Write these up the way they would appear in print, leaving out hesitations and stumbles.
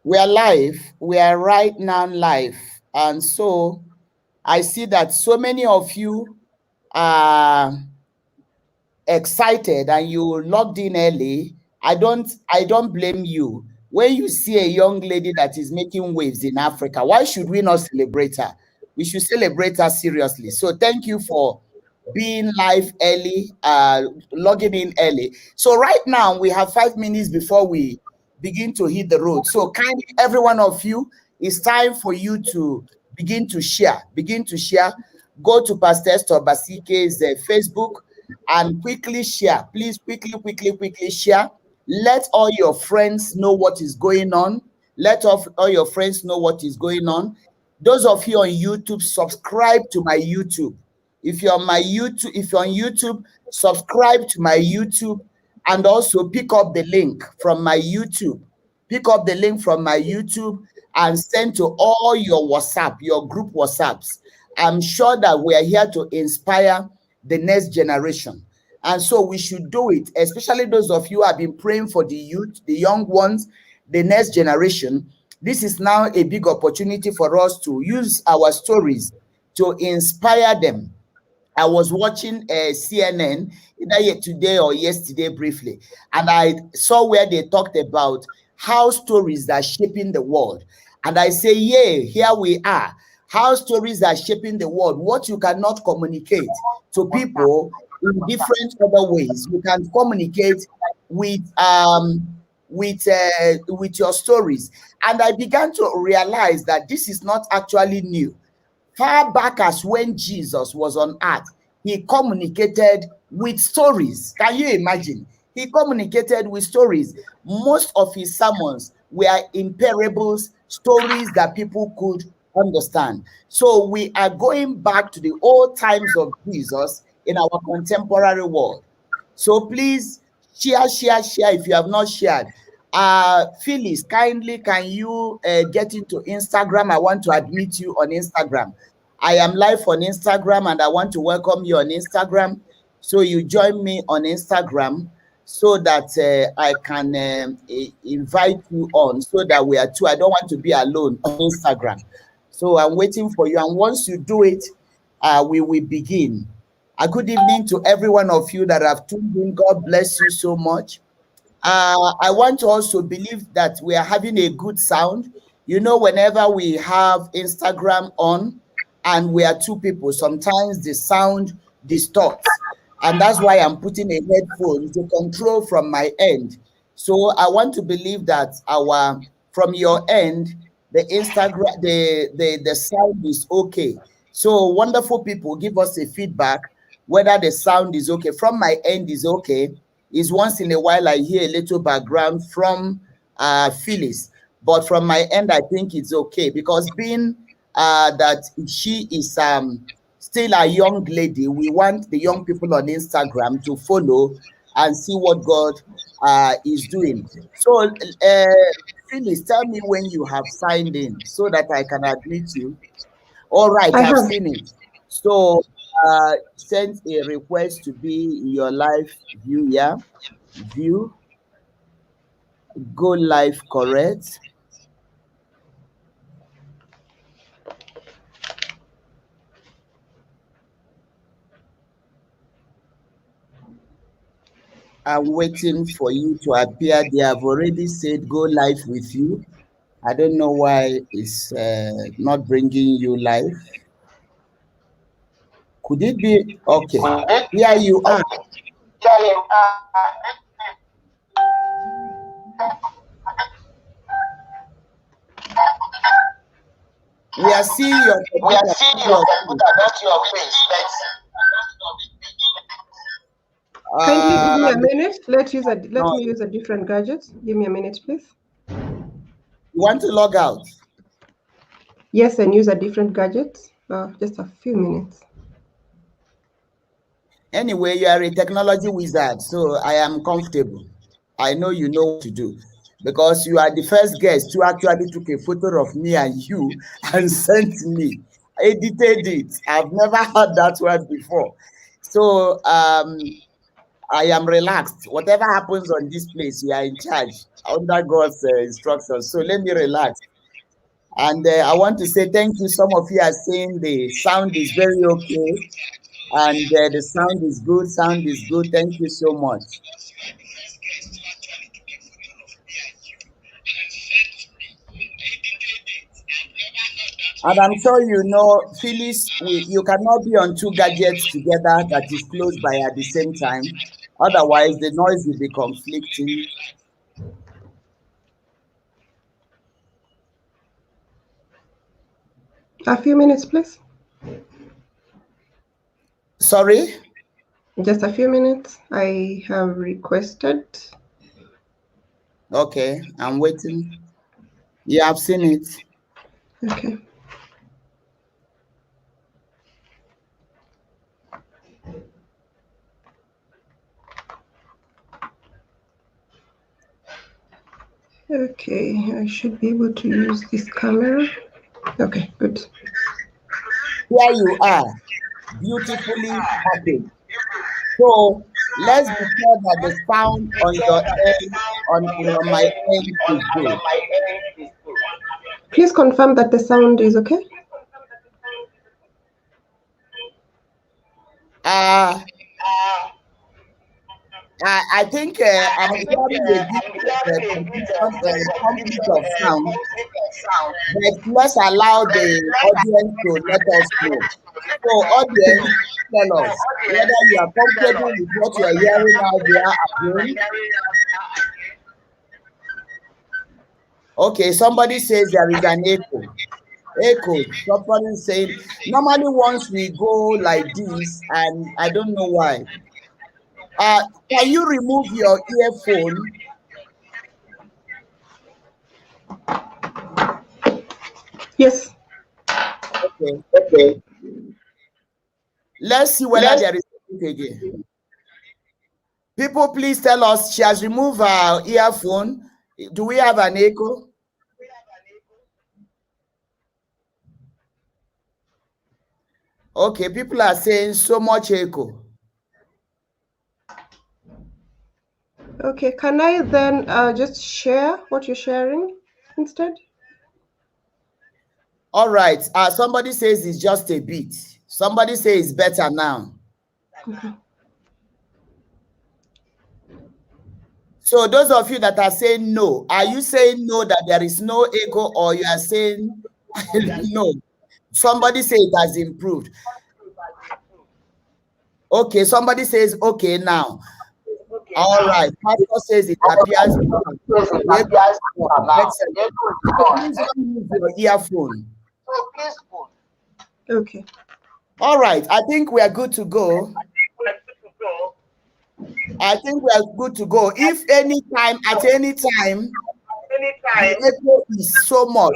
We are live. We are right now live. And so I see that so many of you are excited and you logged in early. I don't blame you. When you see a young lady that is making waves in Africa, why should we not celebrate her? We should celebrate her seriously. So thank you for being live early, logging in early. So right now we have 5 minutes before we begin to hit the road. So kindly, every one of you, it's time for you to begin to share. Begin to share. Go to Pastor Esther Obasi-ike's Facebook and quickly share. Please quickly share. Let all your friends know what is going on. Let all your friends know what is going on. Those of you on YouTube, subscribe to my YouTube. If you're on YouTube, subscribe to my YouTube and also pick up the link from my YouTube. Pick up the link from my YouTube and send to all your WhatsApp, your group WhatsApps. I'm sure that we are here to inspire the next generation. And so we should do it, especially those of you who have been praying for the youth, the young ones, the next generation. This is now a big opportunity for us to use our stories to inspire them. I was watching CNN either today or yesterday briefly, and I saw where they talked about how stories are shaping the world. And I say, yeah, here we are. How stories are shaping the world. What you cannot communicate to people in different other ways, you can communicate with your stories. And I began to realize that this is not actually new. Far back as when Jesus was on earth, he communicated with stories. Can you imagine? He communicated with stories. Most of his sermons were in parables, stories that people could understand. So we are going back to the old times of Jesus in our contemporary world. So please share if you have not shared. Phyllis, kindly can you get into Instagram? I want to admit you on Instagram. I am live on Instagram and I want to welcome you on Instagram. So you join me on Instagram so that I can invite you on so that we are two. I don't want to be alone on Instagram. So I'm waiting for you. And once you do it, we will begin. A good evening to every one of you that have tuned in. God bless you so much. I want to also believe that we are having a good sound. You know, whenever we have Instagram on and we are two people, sometimes the sound distorts. And that's why I'm putting a headphone to control from my end. So I want to believe that from your end, the Instagram, the sound is okay. So wonderful people, give us a feedback whether the sound is okay. From my end is okay. Is once in a while I hear a little background from Phyllis, but from my end I think it's okay, because being that she is still a young lady, we want the young people on Instagram to follow and see what God is doing. So Phyllis, tell me when you have signed in so that I can admit you. All right, I've seen it. So send a request to be in your live view. Yeah, view, go live, correct. I'm waiting for you to appear. They have already said go live with you. I don't know why it's not bringing you live. Could it be okay? Here you are. We are seeing your computer, not your face. Kindly give me a minute. Let me use a different gadget. Give me a minute, please. You want to log out? Yes, and use a different gadget. Just a few minutes. Anyway, you are a technology wizard, so I am comfortable. I know you know what to do, because you are the first guest who actually took a photo of me and you and sent me. Edited it. I've never had that one before. So I am relaxed. Whatever happens on this place, you are in charge under God's instructions. So let me relax. And I want to say thank you. Some of you are saying the sound is very okay. And the sound is good. Sound is good. Thank you so much. And I'm sure you know, Phyllis, you cannot be on two gadgets together that is close by at the same time. Otherwise, the noise will be conflicting. A few minutes, please. Sorry? Just a few minutes. I have requested. Okay, I'm waiting. You have seen it. Okay. Okay, I should be able to use this camera. Okay, good. Here you are, beautifully happy. So let's be sure that the sound on your end, on my end is good. Please confirm that the sound is okay. I think I'm hearing a bit conflict of sound, but let's allow the audience to let us know. So, audience, tell us whether you are comfortable with what you are hearing out there at home. Okay, somebody says there is an echo. Echo. Somebody saying normally once we go like this, and I don't know why. Can you remove your earphone? Yes. Okay. Okay. Let's see whether there is again. People, please tell us. She has removed her earphone. Do we have an echo? Okay, people are saying so much echo. Okay, can I then just share what you're sharing instead? All right. Somebody says it's just a bit. Somebody says it's better now. Okay. So those of you that are saying no, are you saying no that there is no echo, or you are saying no? Somebody say it has improved. Okay, somebody says okay now. All right, pastor says it appears. Excellent. Please don't use your earphone. Okay. All right, I think we are good to go. I think we are good to go. If at any time, the echo is so much,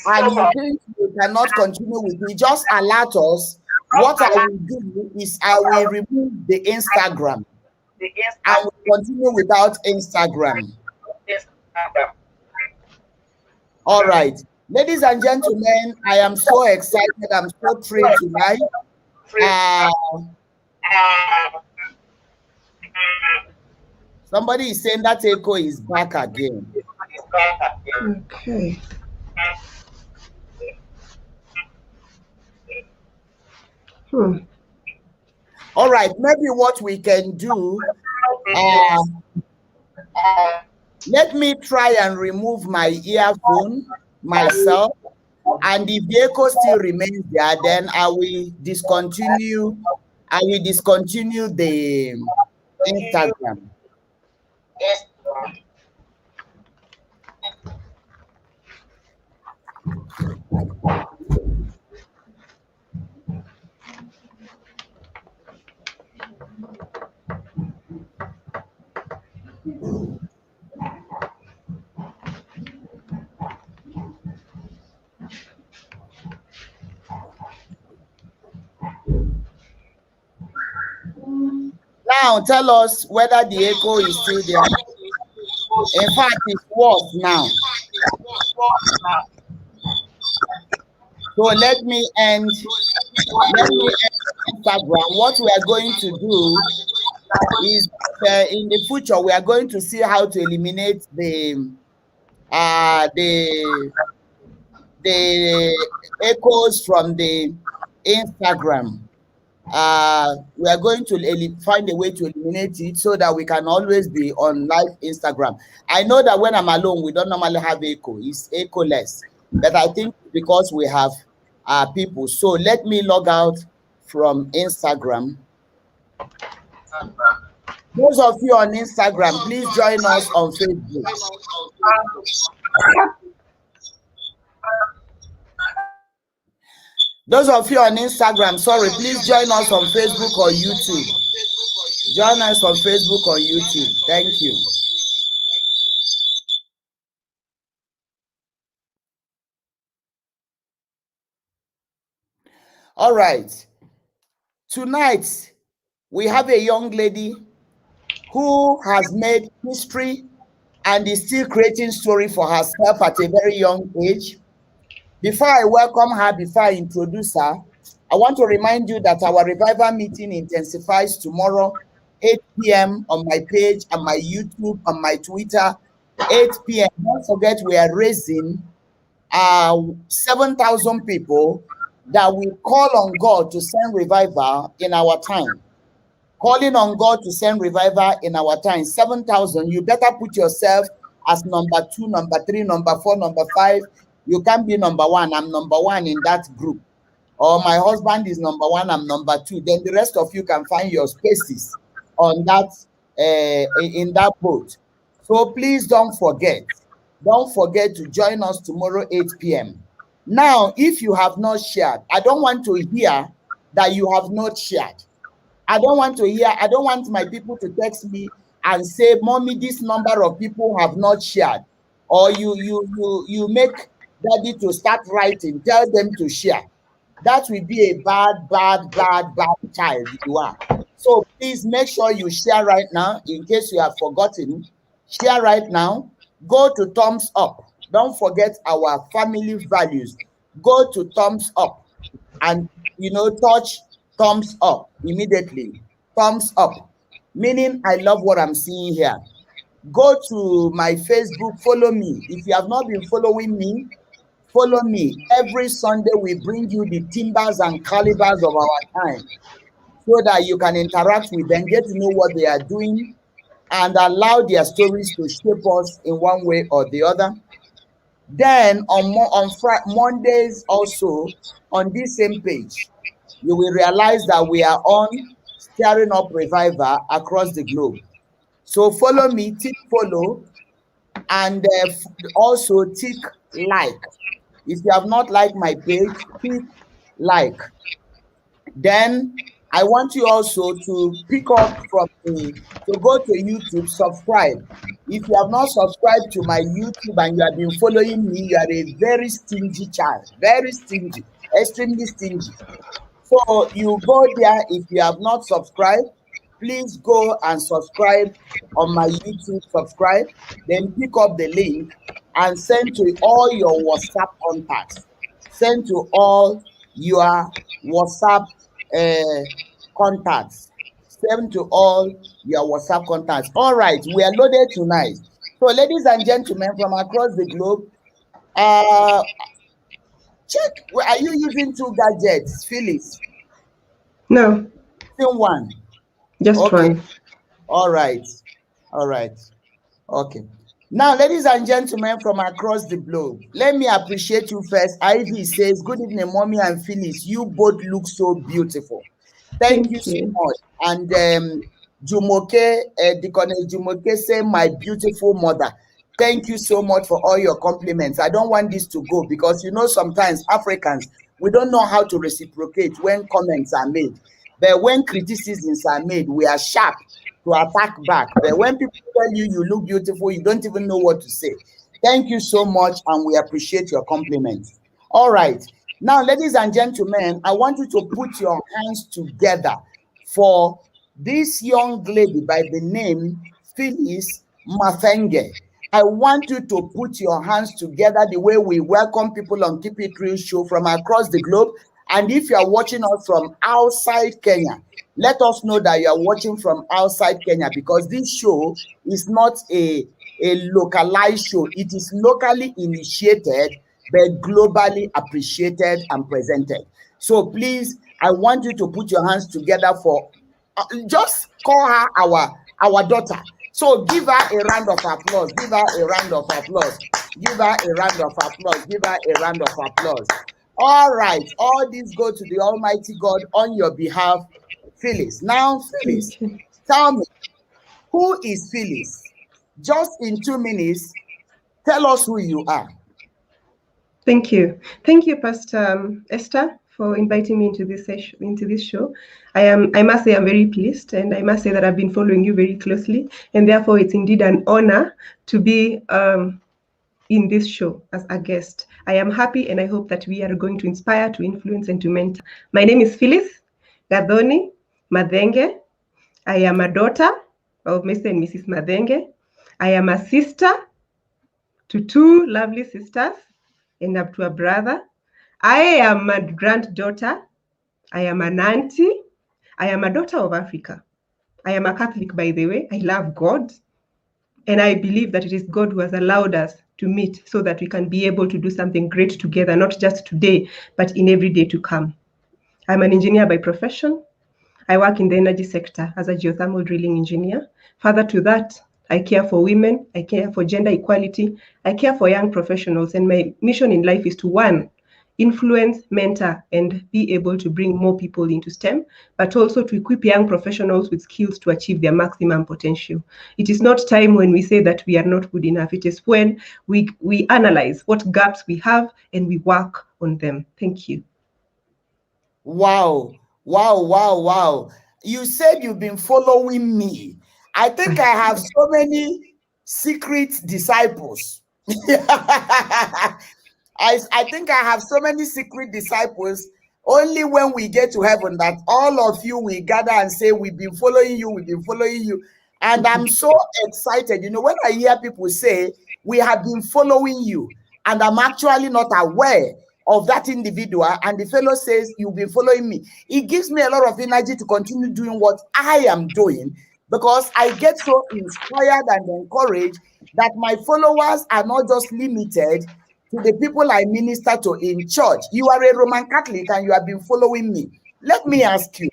and you think you cannot continue with it, just alert us. What I will do is I will remove the Instagram and we'll continue without Instagram. All right. Ladies and gentlemen, I am so excited. I'm so thrilled tonight. Somebody is saying that echo is back again. Okay. All right. Maybe what we can do, let me try and remove my earphone myself. And if the echo still remains there, then I will discontinue the Instagram. Now tell us whether the echo is still there. In fact, it's worse now. So let me end Instagram. What we are going to do is in the future we are going to see how to eliminate the echoes from the Instagram. We are going to find a way to eliminate it so that we can always be on live Instagram. I know that when I'm alone, we don't normally have echo. It's echo-less. But I think because we have people. So let me log out from Instagram. Those of you on Instagram, please join us on Facebook. Those of you on Instagram, sorry, please join us on Facebook or YouTube. Join us on Facebook or YouTube. Thank you. All right. Tonight, we have a young lady who has made history and is still creating story for herself at a very young age. Before I welcome her, before I introduce her, I want to remind you that our revival meeting intensifies tomorrow, 8 p.m. on my page, on my YouTube, on my Twitter, 8 p.m. Don't forget, we are raising 7,000 people that will call on God to send revival in our time. Calling on God to send revival in our time, 7,000. You better put yourself as number 2, number 3, number 4, number 5. You can't be number 1. I'm number 1 in that group. Or my husband is number 1, I'm number 2. Then the rest of you can find your spaces on that in that boat. So please don't forget. Don't forget to join us tomorrow, 8 p.m. Now, if you have not shared, I don't want to hear that you have not shared. I don't want my people to text me and say, Mommy, this number of people have not shared. Or you make daddy to start writing, tell them to share. That will be a bad child you are. So please make sure you share right now. In case you have forgotten, share right now. Go to thumbs up. Don't forget our family values. Go to thumbs up and touch thumbs up immediately. Thumbs up, meaning I love what I'm seeing here. Go to my Facebook, follow me. If you have not been following me, follow me. Every Sunday we bring you the timbers and calibers of our time so that you can interact with them, get to know what they are doing, and allow their stories to shape us in one way or the other. Then on Mondays also, on this same page, you will realize that we are on Stirring Up Revival across the globe. So follow me, tick follow, and also tick like. If you have not liked my page, tick like. Then I want you also to pick up from me, to go to YouTube, subscribe. If you have not subscribed to my YouTube and you have been following me, you are a very stingy child, very stingy, extremely stingy. So you go there. If you have not subscribed, please go and subscribe on my YouTube, subscribe, then pick up the link and send to all your WhatsApp contacts. Send to all your WhatsApp contacts. Send to all your WhatsApp contacts. All right, we are loaded tonight. So ladies and gentlemen from across the globe, check, are you using 2 gadgets, Phyllis? No. One. Just okay. one. All right. Okay. Now, ladies and gentlemen from across the globe, let me appreciate you first. Ivy says, good evening, Mommy and Phyllis. You both look so beautiful. Thank you so much. And Jumoke, Deaconess Jumoke say, my beautiful mother. Thank you so much for all your compliments. I don't want this to go because sometimes Africans, we don't know how to reciprocate when comments are made. But when criticisms are made, we are sharp to attack back. But when people tell you you look beautiful, you don't even know what to say. Thank you so much, and we appreciate your compliments. All right. Now, ladies and gentlemen, I want you to put your hands together for this young lady by the name Phyllis Mathenge. I want you to put your hands together the way we welcome people on Keep It Real show from across the globe. And if you are watching us from outside Kenya, let us know that you are watching from outside Kenya, because this show is not a localized show. It is locally initiated, but globally appreciated and presented. So please, I want you to put your hands together for, just call her our daughter. So give her a round of applause. Give her a round of applause. Give her a round of applause. Give her a round of applause. All right. All these go to the Almighty God on your behalf, Phyllis. Now, Phyllis, tell me, who is Phyllis? Just in 2 minutes, tell us who you are. Thank you. Thank you, Pastor Esther, for inviting me into this show. I must say I'm very pleased, and I must say that I've been following you very closely, and therefore it's indeed an honor to be in this show as a guest. I am happy, and I hope that we are going to inspire, to influence, and to mentor. My name is Phyllis Mathenge. I am a daughter of Mr. and Mrs. Mathenge. I am a sister to 2 lovely sisters, and up to a brother. I am a granddaughter. I am an auntie. I am a daughter of Africa. I am a Catholic, by the way. I love God. And I believe that it is God who has allowed us to meet so that we can be able to do something great together, not just today, but in every day to come. I'm an engineer by profession. I work in the energy sector as a geothermal drilling engineer. Further to that, I care for women, I care for gender equality, I care for young professionals, and my mission in life is to, 1, influence, mentor, and be able to bring more people into STEM, but also to equip young professionals with skills to achieve their maximum potential. It is not time when we say that we are not good enough. It is when we analyze what gaps we have and we work on them. Thank you. Wow. Wow, wow, wow. You said you've been following me. I think I have so many secret disciples. I think I have so many secret disciples. Only when we get to heaven that all of you will gather and say, we've been following you, we've been following you. And I'm so excited. You know, when I hear people say, we have been following you, and I'm actually not aware of that individual, and the fellow says, you've been following me, it gives me a lot of energy to continue doing what I am doing, because I get so inspired and encouraged that my followers are not just limited to the people I minister to in church. You are a Roman Catholic and you have been following me. Let me ask you,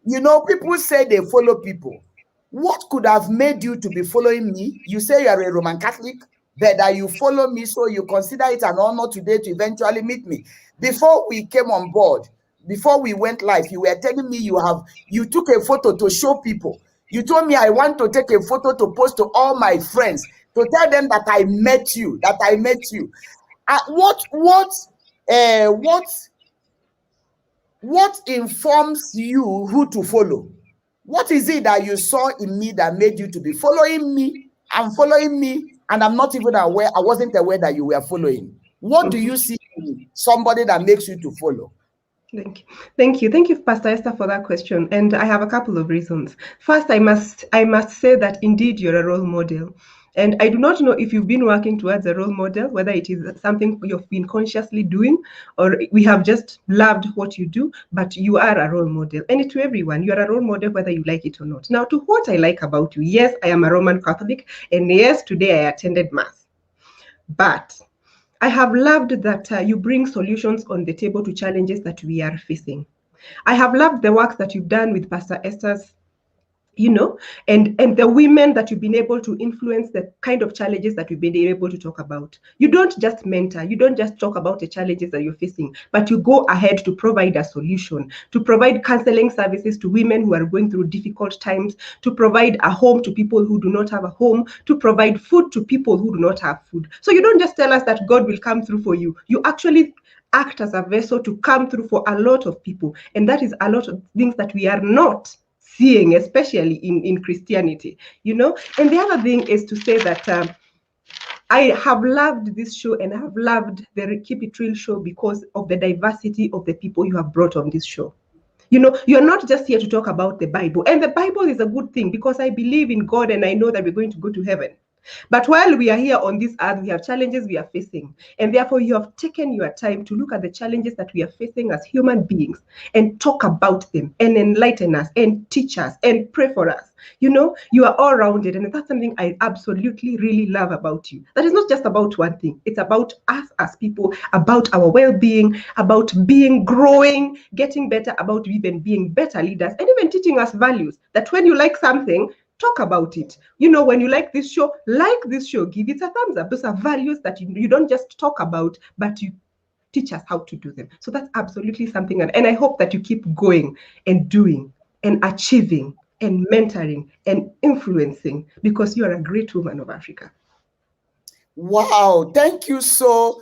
you know, people say they follow people. What could have made you to be following me? You say you are a Roman Catholic, that you follow me, so you consider it an honor today to eventually meet me. Before we came on board, before we went live, you were telling me you took a photo to show people. You told me, I want to take a photo to post to all my friends, to tell them that I met you, what informs you who to follow? What is it that you saw in me that made you to be following me and following me, and I'm not even aware, I wasn't aware that you were following? What do you see in somebody that makes you to follow? Thank you, Pastor Esther, for that question. And I have a couple of reasons. First, I must say that indeed you're a role model. And I do not know if you've been working towards a role model, whether it is something you've been consciously doing, or we have just loved what you do, but you are a role model. And to everyone, you are a role model, whether you like it or not. Now, to what I like about you, yes, I am a Roman Catholic, and yes, today I attended Mass. But I have loved that you bring solutions on the table to challenges that we are facing. I have loved the work that you've done with Pastor Esthers, you know, and the women that you've been able to influence, the kind of challenges that we've been able to talk about. You don't just mentor, you don't just talk about the challenges that you're facing, but you go ahead to provide a solution, to provide counseling services to women who are going through difficult times, to provide a home to people who do not have a home, to provide food to people who do not have food. So you don't just tell us that God will come through for you. You actually act as a vessel to come through for a lot of people. And that is a lot of things that we are not seeing, especially in Christianity, you know. And the other thing is to say that I have loved this show, and I have loved the Keep It Real show because of the diversity of the people you have brought on this show. You know, you're not just here to talk about the Bible, and the Bible is a good thing because I believe in God and I know that we're going to go to heaven. But while we are here on this earth, we have challenges we are facing. And therefore, you have taken your time to look at the challenges that we are facing as human beings and talk about them and enlighten us and teach us and pray for us. You know, you are all rounded. And that's something I absolutely really love about you. That is not just about one thing. It's about us as people, about our well-being, about being, growing, getting better, about even being better leaders, and even teaching us values that when you like something, talk about it. You know, when you like this show, give it a thumbs up. Those are values that you don't just talk about, but you teach us how to do them. So that's absolutely something. And I hope that you keep going and doing and achieving and mentoring and influencing, because you are a great woman of Africa. Wow, thank you so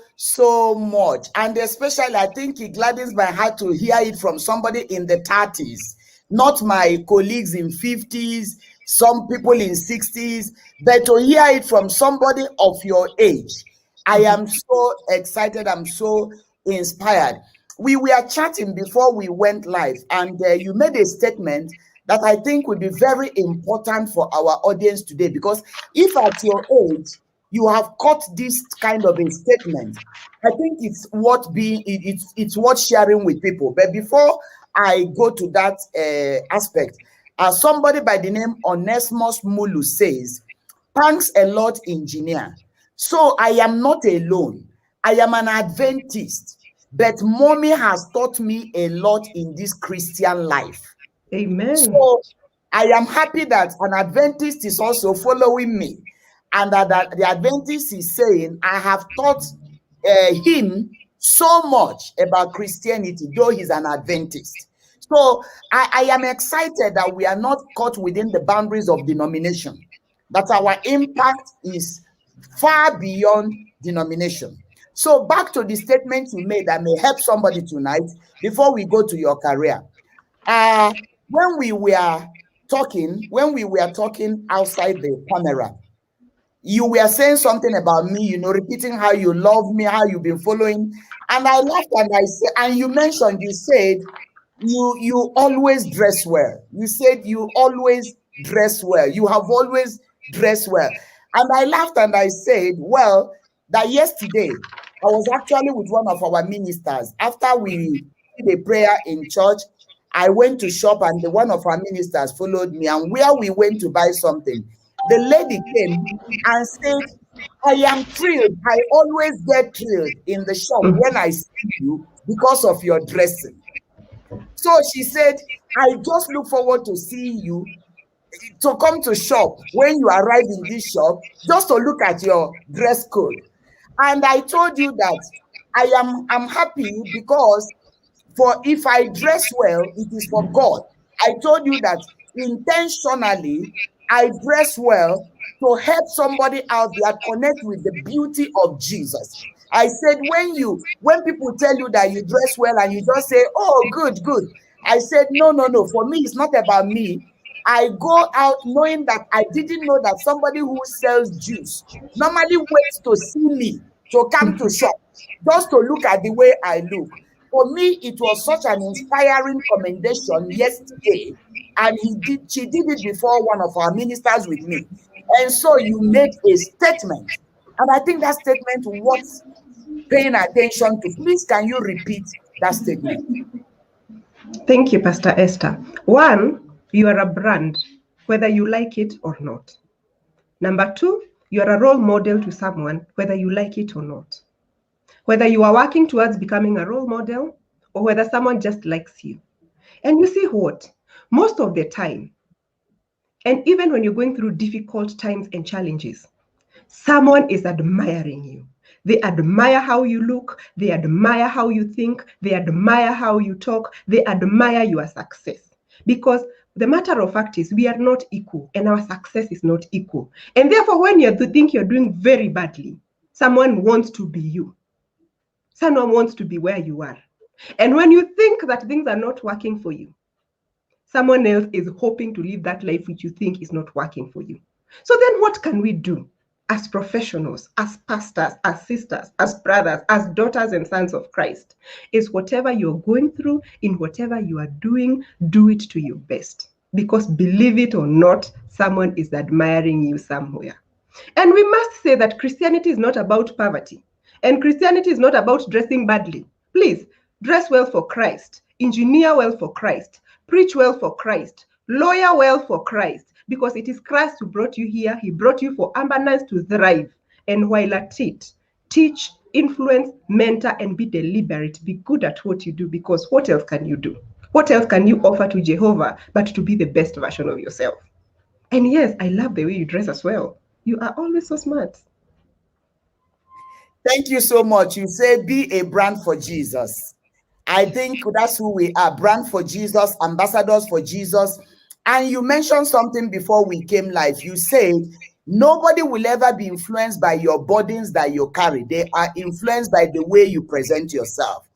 much. And especially, I think it gladdens my heart to hear it from somebody in the 30s, not my colleagues in 50s, some people in 60s, but to hear it from somebody of your age. I am so excited. I'm so inspired. We were chatting before we went live, and you made a statement that I think will be very important for our audience today, because if at your age you have caught this kind of a statement, I think it's worth sharing with people. But before I go to that aspect, somebody by the name Onesimus Mulu says, "Thanks a lot, engineer. So I am not alone. I am an Adventist, but mommy has taught me a lot in this Christian life." Amen. So I am happy that an Adventist is also following me, and that the Adventist is saying, I have taught him so much about Christianity, though he's an Adventist. So I am excited that we are not caught within the boundaries of denomination, that our impact is far beyond denomination. So back to the statement you made that may help somebody tonight before we go to your career. When we were talking outside the camera, you were saying something about me, you know, repeating how you love me, how you've been following. And I laughed, and I said, and you said, you always dress well. You said you always dress well. You have always dressed well. And I laughed, and I said, well, that yesterday I was actually with one of our ministers. After we did a prayer in church, I went to shop, and one of our ministers followed me. And where we went to buy something, the lady came and said, I am thrilled. I always get thrilled in the shop when I see you because of your dressing. So she said, I just look forward to seeing you, to come to shop when you arrive in this shop, just to look at your dress code. And I told you that I'm happy, because for if I dress well, it is for God. I told you that intentionally I dress well to help somebody out there connect with the beauty of Jesus. I said, when people tell you that you dress well and you just say, oh, good. I said, no. For me, it's not about me. I go out knowing that I didn't know that somebody who sells juice normally waits to see me to come to shop, just to look at the way I look. For me, it was such an inspiring commendation yesterday, and she did it before one of our ministers with me. And so you made a statement, and I think that statement worth paying attention to. Please, can you repeat that statement? Thank you, Pastor Esther. One, you are a brand, whether you like it or not. Number two, you are a role model to someone, whether you like it or not. Whether you are working towards becoming a role model, or whether someone just likes you. And you see what? Most of the time, and even when you're going through difficult times and challenges, someone is admiring you. They admire how you look. They admire how you think. They admire how you talk. They admire your success. Because the matter of fact is, we are not equal, and our success is not equal. And therefore, when you think you're doing very badly, someone wants to be you. Someone wants to be where you are. And when you think that things are not working for you, someone else is hoping to live that life which you think is not working for you. So then what can we do as professionals, as pastors, as sisters, as brothers, as daughters and sons of Christ? Is whatever you're going through, in whatever you are doing, do it to your best. Because believe it or not, someone is admiring you somewhere. And we must say that Christianity is not about poverty. And Christianity is not about dressing badly. Please, dress well for Christ. Engineer well for Christ. Preach well for Christ. Lawyer well for Christ. Because it is Christ who brought you here. He brought you for abundance to thrive. And while at it, teach, influence, mentor, and be deliberate. Be good at what you do, because what else can you do? What else can you offer to Jehovah but to be the best version of yourself? And yes, I love the way you dress as well. You are always so smart. Thank you so much. You say be a brand for Jesus. I think that's who we are, brand for Jesus, ambassadors for Jesus. And you mentioned something before we came live. You said nobody will ever be influenced by your burdens that you carry. They are influenced by the way you present yourself.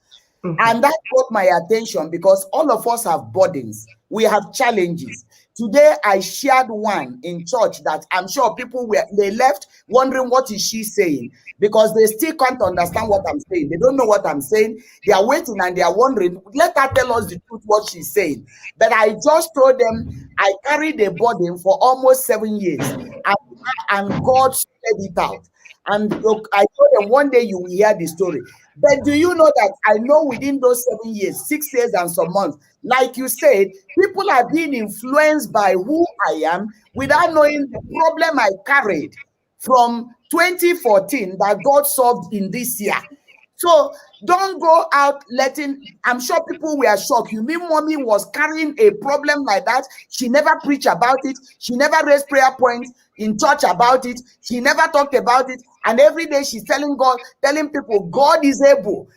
And that caught my attention because all of us have burdens. We have challenges. Today, I shared one in church that I'm sure people they left wondering what is she saying, because they still can't understand what I'm saying. They don't know what I'm saying. They are waiting and they are wondering, let her tell us the truth, what she's saying. But I just told them I carried a burden for almost 7 years, and God spread it out. And look, I told them one day you will hear the story. But do you know that I know within those 7 years, 6 years and some months, like you said, people are being influenced by who I am without knowing the problem I carried from 2014 that God solved in this year. So don't go out I'm sure people were shocked. You mean mommy was carrying a problem like that? She never preached about it. She never raised prayer points in church about it. She never talked about it. And every day she's telling people, God is able.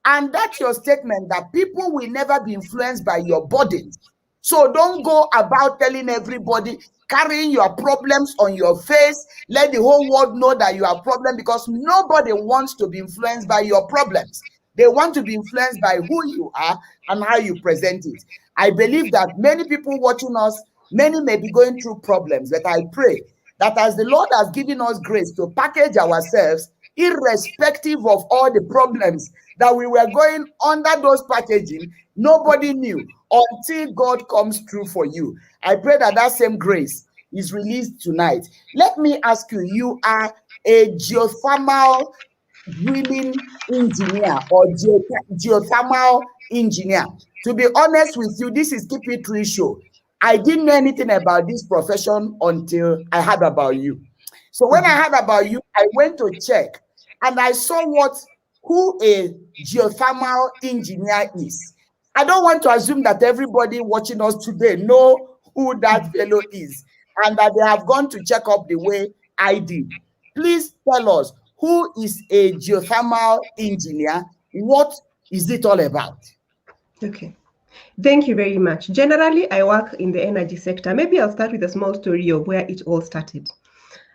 And that's your statement, that people will never be influenced by your burdens. So don't go about telling everybody, carrying your problems on your face. Let the whole world know that you have a problem, because nobody wants to be influenced by your problems. They want to be influenced by who you are and how you present it. I believe that many people watching us, many may be going through problems, but I pray that as the Lord has given us grace to package ourselves, irrespective of all the problems that we were going under those packaging, nobody knew until God comes through for you. I pray that that same grace is released tonight. Let me ask you, you are a geothermal drilling engineer or geothermal engineer. To be honest with you, this is Keep It Real show. I didn't know anything about this profession until I heard about you. So when I heard about you, I went to check and I saw who a geothermal engineer is. I don't want to assume that everybody watching us today know who that fellow is and that they have gone to check up the way I did. Please tell us, who is a geothermal engineer? What is it all about? Okay. Thank you very much. Generally, I work in the energy sector. Maybe I'll start with a small story of where it all started.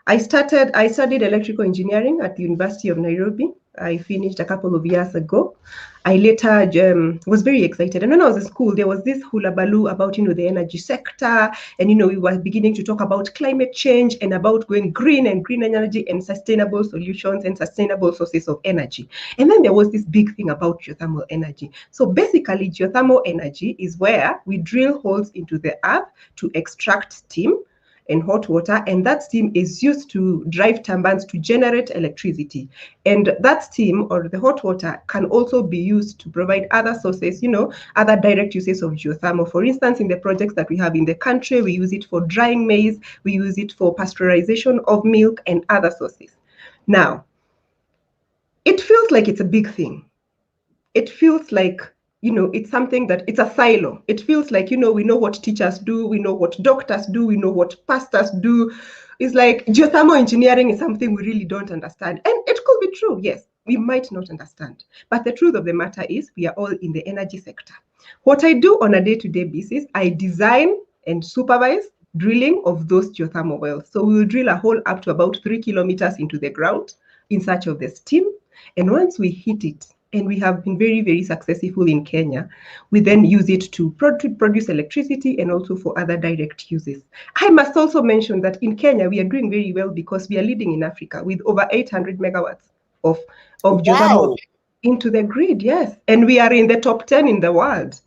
I studied electrical engineering at the University of Nairobi. I finished a couple of years ago. I later was very excited. And when I was in school, there was this hula baloo about, the energy sector. And, we were beginning to talk about climate change and about going green and green energy and sustainable solutions and sustainable sources of energy. And then there was this big thing about geothermal energy. So basically, geothermal energy is where we drill holes into the earth to extract steam and hot water, and that steam is used to drive turbines to generate electricity. And that steam or the hot water can also be used to provide other sources, other direct uses of geothermal. For instance, in the projects that we have in the country, we use it for drying maize, we use it for pasteurization of milk and other sources. Now, it feels like it's a big thing. It feels like it's something that it's a silo. It feels like, we know what teachers do, we know what doctors do, we know what pastors do. It's like geothermal engineering is something we really don't understand. And it could be true, yes, we might not understand. But the truth of the matter is we are all in the energy sector. What I do on a day-to-day basis, I design and supervise drilling of those geothermal wells. So we will drill a hole up to about 3 kilometers into the ground in search of the steam. And once we hit it, and we have been very, very successful in Kenya, we then use it to produce electricity and also for other direct uses. I must also mention that in Kenya, we are doing very well because we are leading in Africa with over 800 megawatts of geothermal into the grid, yes. And we are in the top 10 in the world.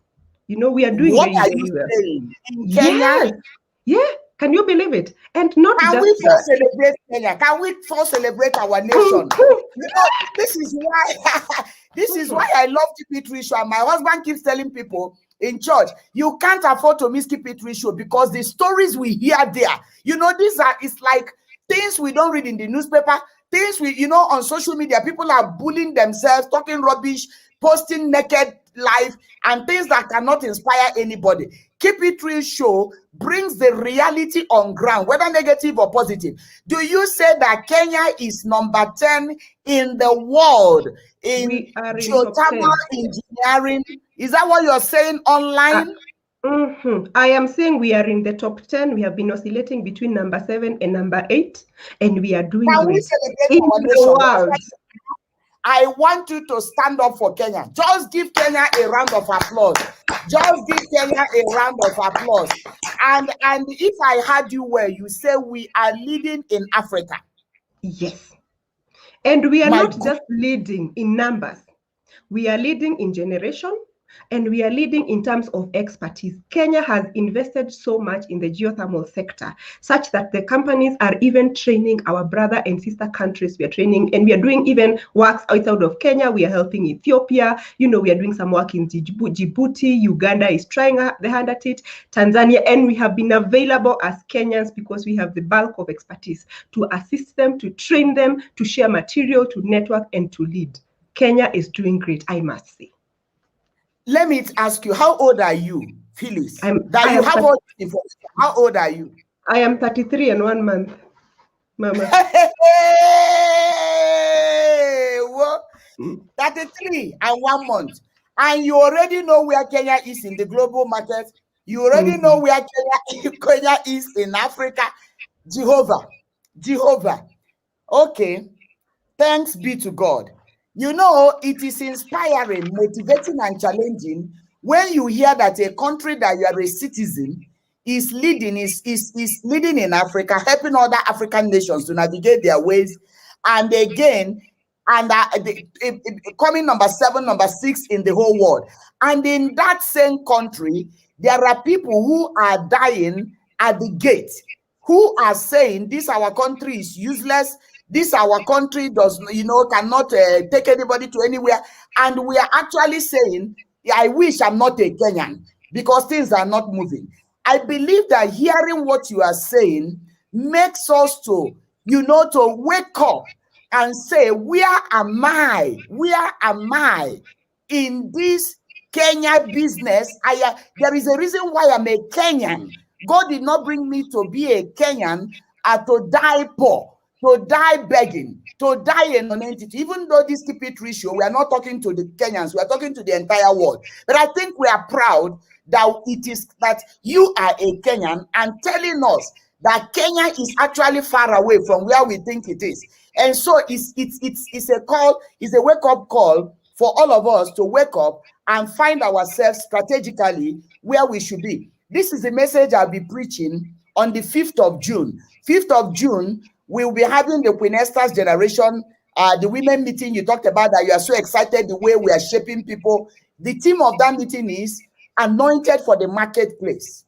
We are doing very, very well. In Kenya? Yes. Yeah. Can you believe it? And not Can just we first celebrate Kenya? Can we first celebrate our nation? You know, this is why I love Keep It Real Show. And my husband keeps telling people in church, you can't afford to miss Keep It Real Show because the stories we hear there, you know, it's like things we don't read in the newspaper, things we, you know, on social media, people are bullying themselves, talking rubbish, posting naked life, and things that cannot inspire anybody. Keep It Real Show brings the reality on ground, whether negative or positive. Do you say that Kenya is number 10 in the world in geothermal engineering? Is that what you're saying online? I am saying we are in the top 10. We have been oscillating between number 7 and number 8, and we are doing great in the world. I want you to stand up for Kenya. Just give Kenya a round of applause. Just give Kenya a round of applause. And if I heard you well, you say we are leading in Africa. Yes. And we are not just leading in numbers. We are leading in generation, and we are leading in terms of expertise. Kenya has invested so much in the geothermal sector, such that the companies are even training our brother and sister countries. We are training, and we are doing even works outside of Kenya. We are helping Ethiopia. You know, we are doing some work in Djibouti. Uganda is trying their hand at it. Tanzania, and we have been available as Kenyans because we have the bulk of expertise to assist them, to train them, to share material, to network, and to lead. Kenya is doing great, I must say. Let me ask you, how old are you, Phyllis? How old are you? I am 33 and 1 month, Mama. 33 and 1 month. And you already know where Kenya is in the global market. You already know where Kenya is in Africa. Jehovah. Okay. Thanks be to God. You know, it is inspiring, motivating, and challenging when you hear that a country that you are a citizen is leading in Africa, helping other African nations to navigate their ways, and again, coming number 7, number 6 in the whole world. And in that same country, there are people who are dying at the gate, who are saying this our country is useless. This our country cannot take anybody to anywhere. And we are actually saying, I wish I'm not a Kenyan because things are not moving. I believe that hearing what you are saying makes us to wake up and say, where am I? Where am I in this Kenya business? There is a reason why I'm a Kenyan. God did not bring me to be a Kenyan to die poor, to die begging, to die in non-entity. Even though this Keep It Real Show, we are not talking to the Kenyans, we are talking to the entire world. But I think we are proud that you are a Kenyan and telling us that Kenya is actually far away from where we think it is. And so it's a wake-up call for all of us to wake up and find ourselves strategically where we should be. This is the message I'll be preaching on the 5th of June. 5th of June, we'll be having the Queen Esther's generation, the women meeting you talked about, that you are so excited the way we are shaping people. The theme of that meeting is anointed for the marketplace.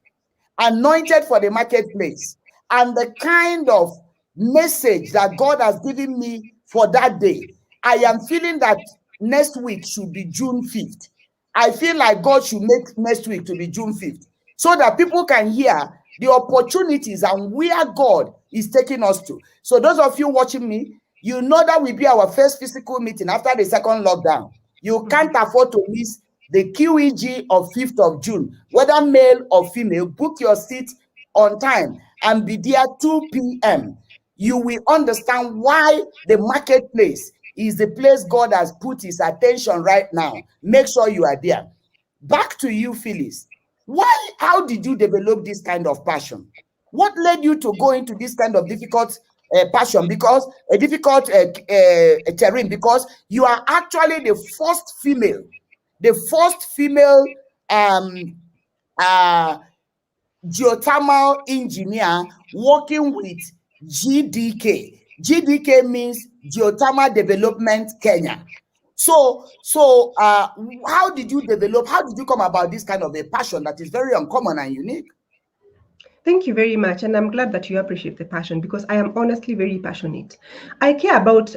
Anointed for the marketplace. And the kind of message that God has given me for that day, I am feeling that next week should be June 5th. I feel like God should make next week to be June 5th so that people can hear the opportunities and where God is taking us to. So those of you watching me, you know that will be our first physical meeting after the second lockdown. You can't afford to miss the QEG of 5th of June, whether male or female. Book your seat on time and be there 2 p.m. You will understand why the marketplace is the place God has put his attention right now. Make sure you are there. Back to you, Phyllis. How did you develop this kind of passion? What led you to go into this kind of difficult passion? Because a difficult terrain, because you are actually the first female geothermal engineer working with GDK. GDK means Geothermal Development Kenya. So how did you come about this kind of a passion that is very uncommon and unique? Thank you very much. And I'm glad that you appreciate the passion, because I am honestly very passionate. I care about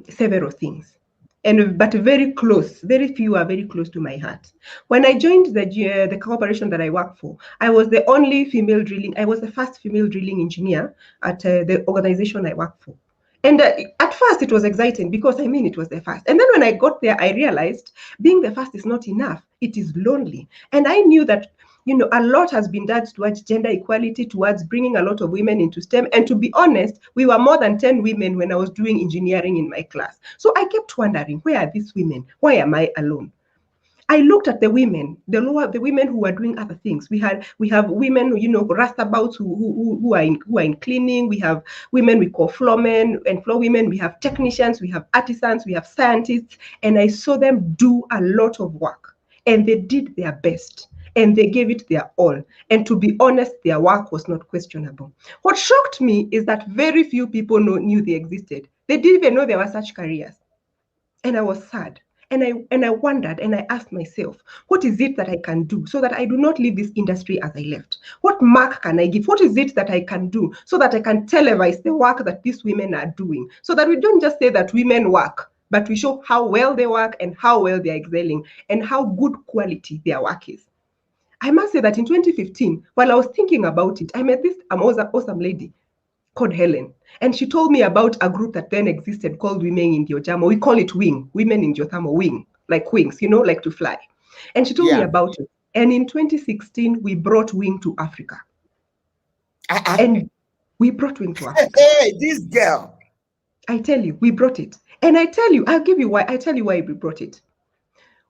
several things, but very close. Very few are very close to my heart. When I joined the corporation that I work for, I was the only female drilling. I was the first female drilling engineer at the organization I work for. And at first it was exciting, because it was the first. And then when I got there, I realized being the first is not enough. It is lonely. And I knew that a lot has been done towards gender equality, towards bringing a lot of women into STEM. And to be honest, we were more than 10 women when I was doing engineering in my class. So I kept wondering, where are these women? Why am I alone? I looked at the women, the women who are doing other things. We have women, rastabouts who are in cleaning. We have women we call floormen and floor women. We have technicians. We have artisans. We have scientists. And I saw them do a lot of work, and they did their best. And they gave it their all. And to be honest, their work was not questionable. What shocked me is that very few people knew they existed. They didn't even know there were such careers. And I was sad. And I wondered, and I asked myself, what is it that I can do so that I do not leave this industry as I left? What mark can I give? What is it that I can do so that I can televise the work that these women are doing? So that we don't just say that women work, but we show how well they work and how well they're excelling and how good quality their work is. I must say that in 2015, while I was thinking about it, I met this awesome lady called Helen. And she told me about a group that then existed called Women in Geothermal. We call it WING, Women in Geothermal, WING, like wings, like to fly. And she told me about it. And in 2016, we brought WING to Africa. And we brought WING to Africa. Hey, this girl. I tell you, we brought it. And I tell you why we brought it.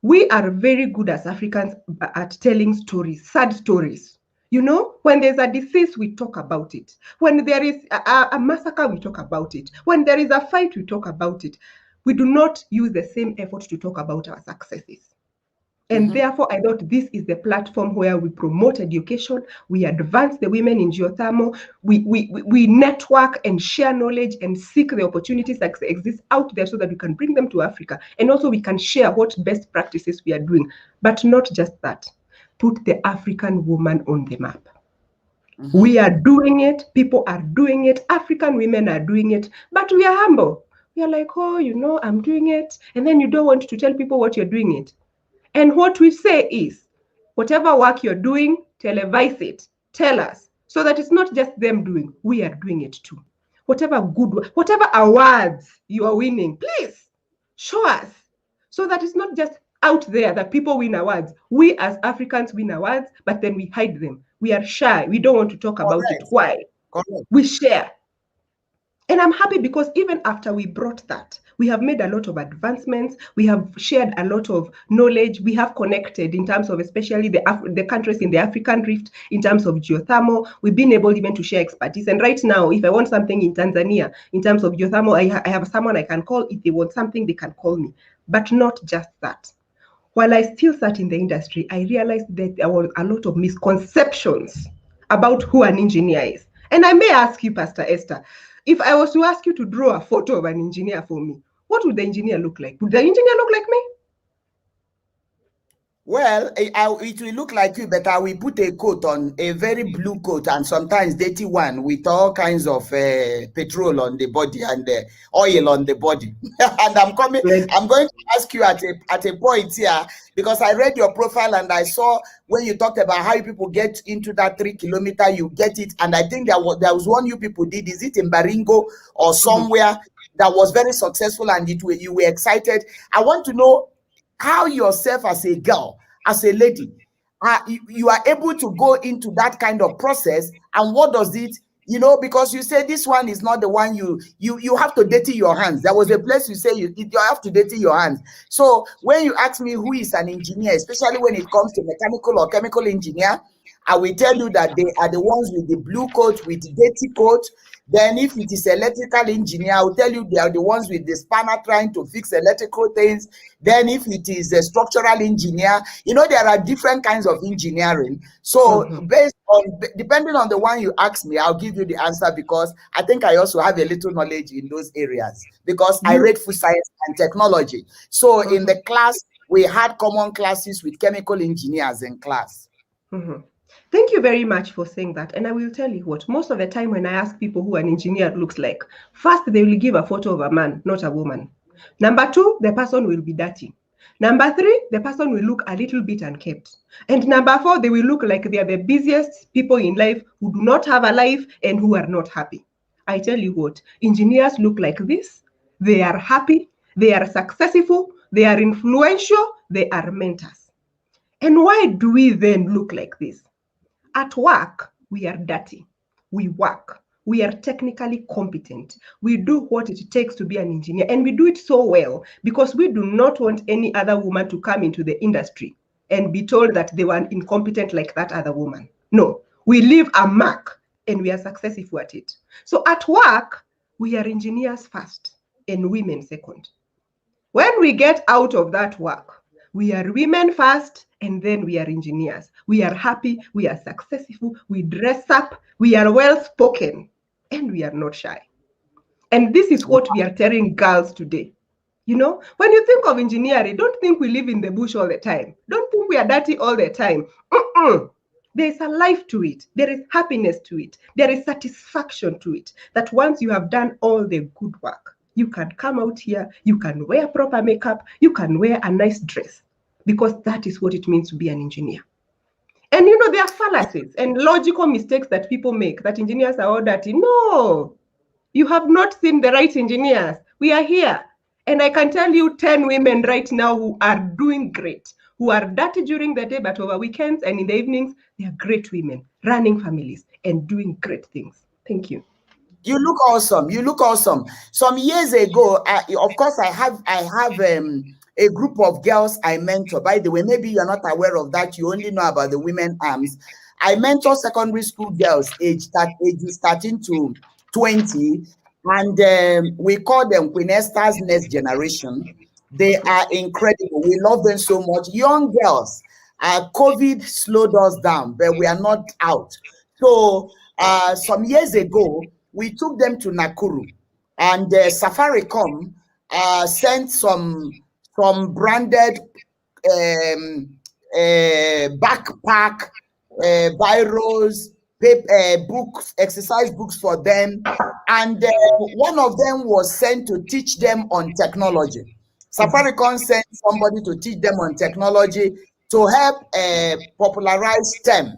We are very good as Africans at telling stories, sad stories. When there's a disease, we talk about it. When there is a massacre, we talk about it. When there is a fight, we talk about it. We do not use the same effort to talk about our successes. And therefore, I thought this is the platform where we promote education, we advance the women in geothermal, we network and share knowledge and seek the opportunities that exist out there so that we can bring them to Africa. And also we can share what best practices we are doing. But not just that, put the African woman on the map. We are doing it, people are doing it, African women are doing it, but we are humble. We are like, oh, I'm doing it. And then you don't want to tell people what you're doing it. And what we say is, whatever work you're doing, televise it, tell us, so that it's not just them doing, we are doing it too. Whatever awards you are winning, please show us, so that it's not just out there that people win awards. We as Africans win awards, but then we hide them. We are shy. We don't want to talk about it. Why? We share. And I'm happy because even after we brought that, we have made a lot of advancements. We have shared a lot of knowledge. We have connected in terms of especially the countries in the African Rift, in terms of geothermal. We've been able even to share expertise. And right now, if I want something in Tanzania, in terms of geothermal, I have someone I can call. If they want something, they can call me. But not just that. While I still sat in the industry, I realized that there were a lot of misconceptions about who an engineer is. And I may ask you, Pastor Esther, if I was to ask you to draw a photo of an engineer for me, what would the engineer look like? Would the engineer look like me? Well, it will look like you, but I will put a coat on, a very blue coat, and sometimes dirty one with all kinds of petrol on the body and oil on the body. And I'm going to ask you at a point here, because I read your profile and I saw when you talked about how people get into that 3 kilometer, you get it. And I think there was one you people did. Is it in Baringo or somewhere that was very successful and you were excited? I want to know how yourself as a girl, as a lady, you are able to go into that kind of process, and what does it, because you say this one is not the one you have to dirty your hands. There was a place you say you have to dirty your hands. So when you ask me who is an engineer, especially when it comes to mechanical or chemical engineer, I will tell you that they are the ones with the blue coat, with the dirty coat. Then if it is electrical engineer, I will tell you they are the ones with the spanner trying to fix electrical things. Then if it is a structural engineer, there are different kinds of engineering. So depending on the one you ask me, I'll give you the answer, because I think I also have a little knowledge in those areas, because I read food science and technology. So in the class, we had common classes with chemical engineers in class. Thank you very much for saying that. And I will tell you what, most of the time when I ask people who an engineer looks like, first they will give a photo of a man, not a woman. Number two, the person will be dirty. Number three, the person will look a little bit unkempt. And number four, they will look like they are the busiest people in life who do not have a life and who are not happy. I tell you what, engineers look like this. They are happy, they are successful, they are influential, they are mentors. And why do we then look like this? At work, we are dirty. We work. We are technically competent. We do what it takes to be an engineer, and we do it so well because we do not want any other woman to come into the industry and be told that they were incompetent like that other woman. No, we leave a mark and we are successful at it. So at work, we are engineers first and women second. When we get out of that work, we are women first and then we are engineers. We are happy, we are successful, we dress up, we are well spoken, and we are not shy. And this is what we are telling girls today. You know, when you think of engineering, don't think we live in the bush all the time. Don't think we are dirty all the time. There is a life to it. There is happiness to it. There is satisfaction to it. That once you have done all the good work, you can come out here, you can wear proper makeup, you can wear a nice dress, because that is what it means to be an engineer. And you know, there are fallacies and logical mistakes that people make, that engineers are all dirty. No, you have not seen the right engineers. We are here. And I can tell you 10 women right now who are doing great, who are dirty during the day, but over weekends and in the evenings, they are great women, running families and doing great things. Thank you. You look awesome. You look awesome. Some years ago, of course, I have a group of girls I mentor. By the way, maybe you're not aware of that. You only know about the women arms. I mentor secondary school girls ages 13 to 20, and we call them Queen Esther's next generation. They are incredible. We love them so much. Young girls. COVID slowed us down, but we are not out. So some years ago, we took them to Nakuru, and Safaricom sent some branded backpack, biros, paper, books, exercise books for them, and one of them was sent to teach them on technology. Safaricom sent somebody to teach them on technology to help popularize STEM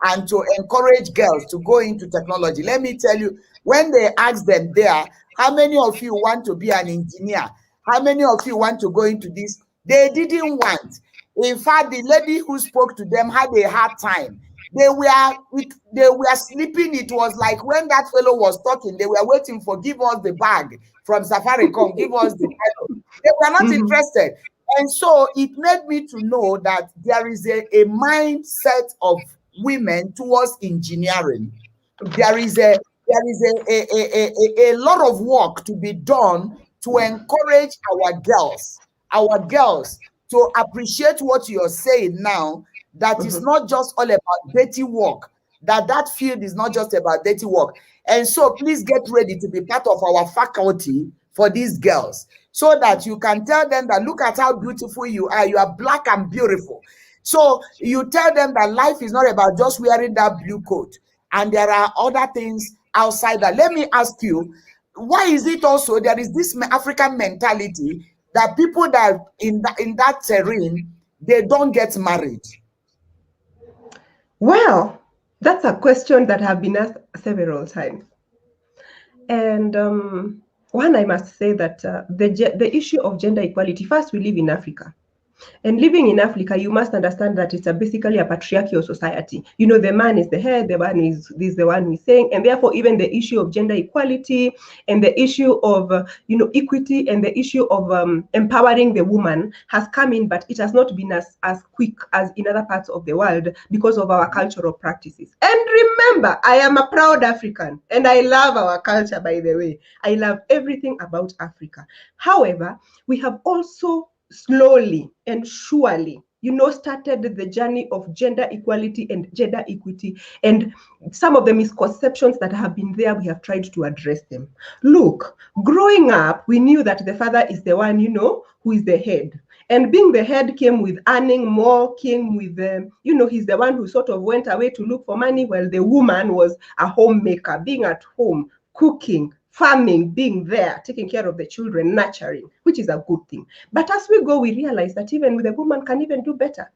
and to encourage girls to go into technology. Let me tell you, when they asked them there, how many of you want to be an engineer? How many of you want to go into this? They didn't want. In fact, the lady who spoke to them had a hard time. They were sleeping. It was like when that fellow was talking, they were waiting for, give us the bag from Safaricom, give us the bag. They were not interested. And so it made me to know that there is a mindset of women towards engineering. There is a lot of work to be done to encourage our girls to appreciate what you're saying now, that it's not just all about dirty work, that field is not just about dirty work. And so please get ready to be part of our faculty for these girls, so that you can tell them that, look at how beautiful you are black and beautiful. So you tell them that life is not about just wearing that blue coat, and there are other things outside that. Let me ask you, why is it also there is this African mentality that people that in that terrain, they don't get married? Well, that's a question that have been asked several times. And one, I must say that the issue of gender equality, first, we live in Africa. And living in Africa, you must understand that it's basically a patriarchal society. You know, the man is the head, the man is the one who is saying, and therefore even the issue of gender equality and the issue of, equity and the issue of empowering the woman has come in, but it has not been as quick as in other parts of the world because of our cultural practices. And remember, I am a proud African and I love our culture, by the way. I love everything about Africa. However, we have also slowly and surely, started the journey of gender equality and gender equity. And some of the misconceptions that have been there, we have tried to address them. Look, growing up, we knew that the father is the one, who is the head. And being the head came with earning more, came with, he's the one who sort of went away to look for money, while the woman was a homemaker, being at home, cooking, farming, being there, taking care of the children, nurturing, which is a good thing. But as we go, we realize that even with a woman can even do better,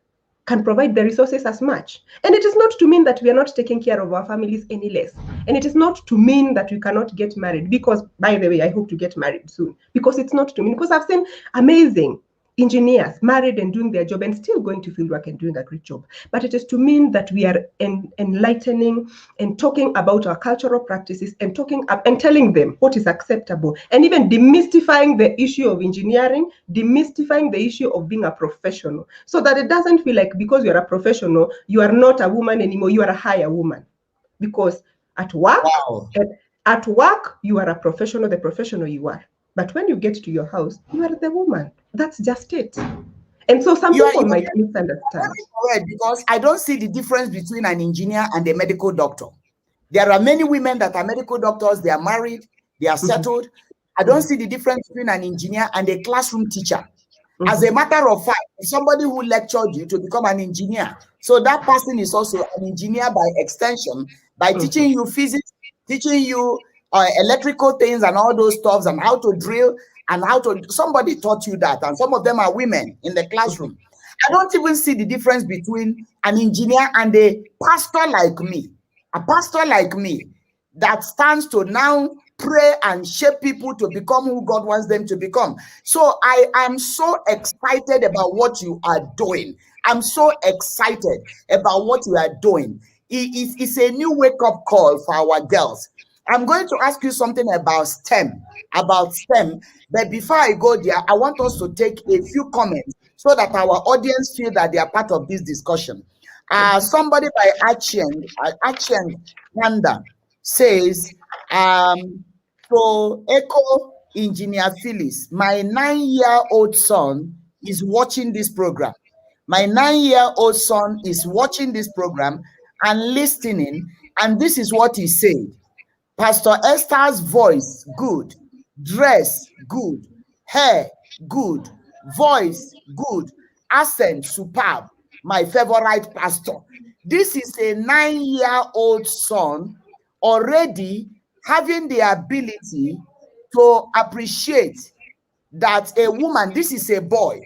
can provide the resources as much. And it is not to mean that we are not taking care of our families any less. And it is not to mean that we cannot get married, because, by the way, I hope to get married soon, because it's not to mean, because I've seen amazing engineers married and doing their job and still going to field work and doing a great job. But it is to mean that we are enlightening and talking about our cultural practices and talking up and telling them what is acceptable, and even demystifying the issue of engineering, demystifying the issue of being a professional, so that it doesn't feel like because you're a professional, you are not a woman anymore, you are a higher woman. Because at work, you are a professional, the professional you are. But when you get to your house, you are the woman. That's just it. And so some people might misunderstand. Because I don't see the difference between an engineer and a medical doctor. There are many women that are medical doctors, they are married, they are settled. I don't see the difference between an engineer and a classroom teacher. As a matter of fact, somebody who lectured you to become an engineer, so that person is also an engineer by extension, by teaching you physics, teaching you electrical things and all those stuffs, and how to drill and how to, somebody taught you that, and some of them are women in the classroom. I don't even see the difference between an engineer and a pastor like me, that stands to now pray and shape people to become who God wants them to become. So I am so excited about what you are doing. I'm so excited about what you are doing. It's a new wake-up call for our girls. I'm going to ask you something about STEM. But before I go there, I want us to take a few comments so that our audience feel that they are part of this discussion. Somebody by Achieng Nanda says, so echo Engineer Phyllis, my 9-year-old son is watching this program. My 9-year-old son is watching this program and listening, and this is what he said. Pastor Esther's voice, good. Dress, good. Hair, good. Voice, good. Accent, superb. My favorite pastor. This is a 9-year-old son already having the ability to appreciate that a woman, this is a boy,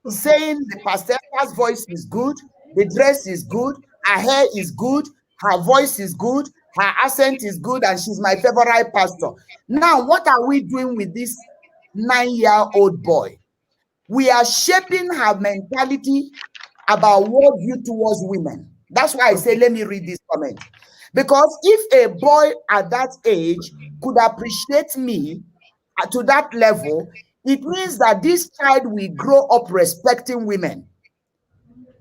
saying the pastor's voice is good, the dress is good, her hair is good, her voice is good, her accent is good, and she's my favorite pastor. Now, what are we doing with this 9-year-old boy? We are shaping her mentality about worldview towards women. That's why I say, let me read this comment. Because if a boy at that age could appreciate me to that level, it means that this child will grow up respecting women.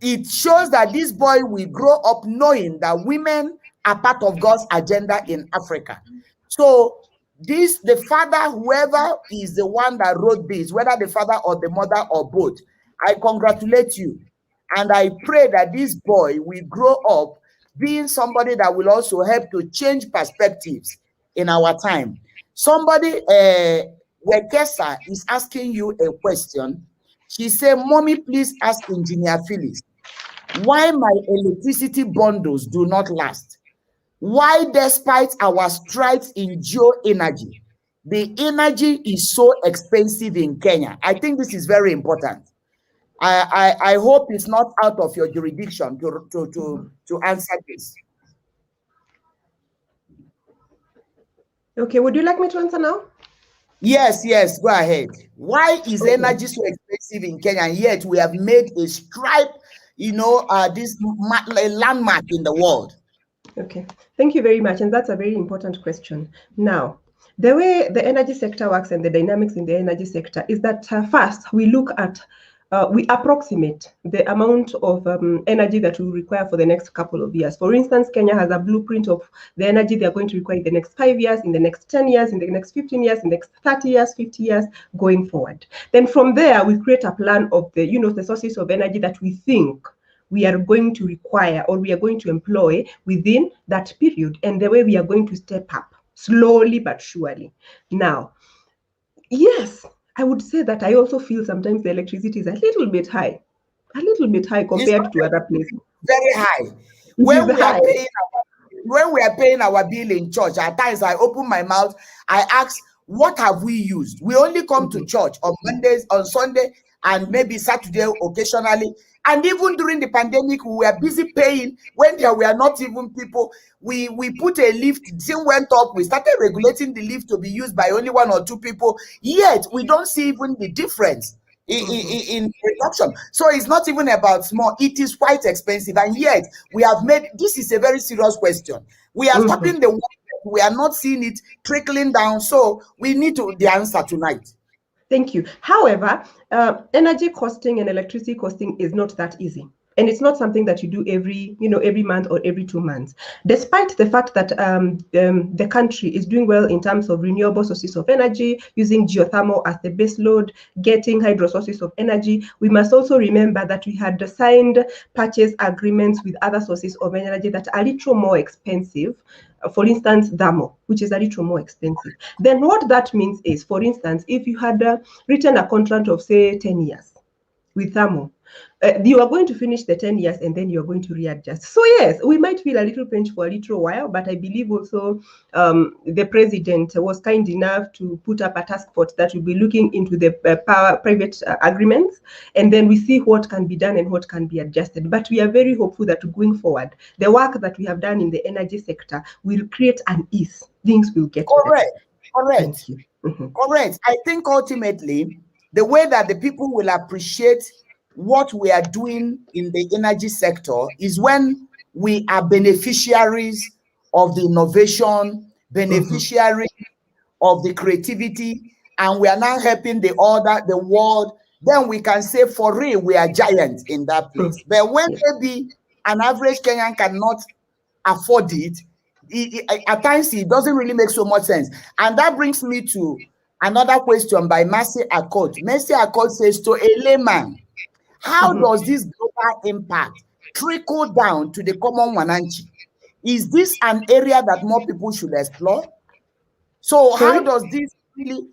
It shows that this boy will grow up knowing that women are part of God's agenda in Africa. So the father, whoever is the one that wrote this, whether the father or the mother or both, I congratulate you. And I pray that this boy will grow up being somebody that will also help to change perspectives in our time. Somebody, Wekesa, is asking you a question. She said, Mommy, please ask Engineer Phyllis, why my electricity bundles do not last? Why, despite our strides in geoenergy, the energy is so expensive in Kenya? I think this is very important. I hope it's not out of your jurisdiction to answer this. Okay, would you like me to answer now? Yes, go ahead. Why is energy so expensive in Kenya, and yet we have made a stripe, this landmark in the world? Okay, thank you very much. And that's a very important question. Now, the way the energy sector works and the dynamics in the energy sector is that first we look at we approximate the amount of energy that we require for the next couple of years. For instance, Kenya has a blueprint of the energy they are going to require in the next 5 years, in the next 10 years, in the next 15 years, in the next 30 years, 50 years, going forward. Then from there, we create a plan of the, the sources of energy that we think we are going to require or we are going to employ within that period, and the way we are going to step up slowly but surely. Now, yes, I would say that I also feel sometimes the electricity is a little bit high compared to other places. Very high. When we are paying our bill in church, at times I open my mouth, I ask, what have we used? We only come to church on Mondays, on Sunday, and maybe Saturday occasionally. And even during the pandemic, we were busy paying when there were not even people. We put a lift, the thing went up, we started regulating the lift to be used by only 1 or 2 people. Yet we don't see even the difference in reduction. So it's not even about small, it is quite expensive. And yet we have made, this is a very serious question. We are stopping the work, we are not seeing it trickling down. So we need the answer tonight. Thank you. However, energy costing and electricity costing is not that easy. And it's not something that you do every month or every 2 months. Despite the fact that the country is doing well in terms of renewable sources of energy, using geothermal as the base load, getting hydro sources of energy, we must also remember that we had signed purchase agreements with other sources of energy that are a little more expensive. For instance, thermal, which is a little more expensive. Then what that means is, for instance, if you had written a contract of, say, 10 years with thermal, you are going to finish the 10 years and then you're going to readjust. So yes, we might feel a little pinch for a little while, but I believe also the president was kind enough to put up a task force that will be looking into the private agreements, and then we see what can be done and what can be adjusted. But we are very hopeful that going forward, the work that we have done in the energy sector will create an ease. Things will get better. Correct. Correct. I think ultimately, the way that the people will appreciate what we are doing in the energy sector is when we are beneficiaries of the innovation, beneficiaries of the creativity, and we are now helping the world. Then we can say for real, we are giants in that place. But when maybe an average Kenyan cannot afford it, at times it doesn't really make so much sense. And that brings me to another question by Mercy Accord. Mercy Accord says, to a layman, how does this global impact trickle down to the common Wananchi? Is this an area that more people should explore? So how does this really,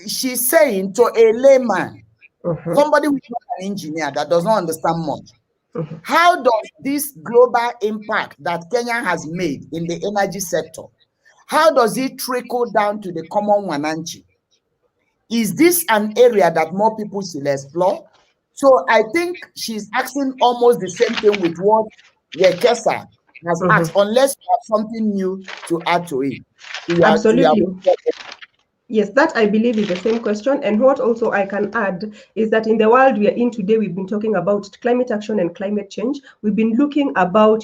she's saying to a layman, somebody who is not an engineer, that does not understand much, how does this global impact that Kenya has made in the energy sector, how does it trickle down to the common Wananchi? Is this an area that more people should explore? So I think she's asking almost the same thing with what Wekesa has asked, unless you have something new to add to it. Absolutely. Yes, that I believe is the same question. And what also I can add is that in the world we are in today, we've been talking about climate action and climate change. We've been looking about,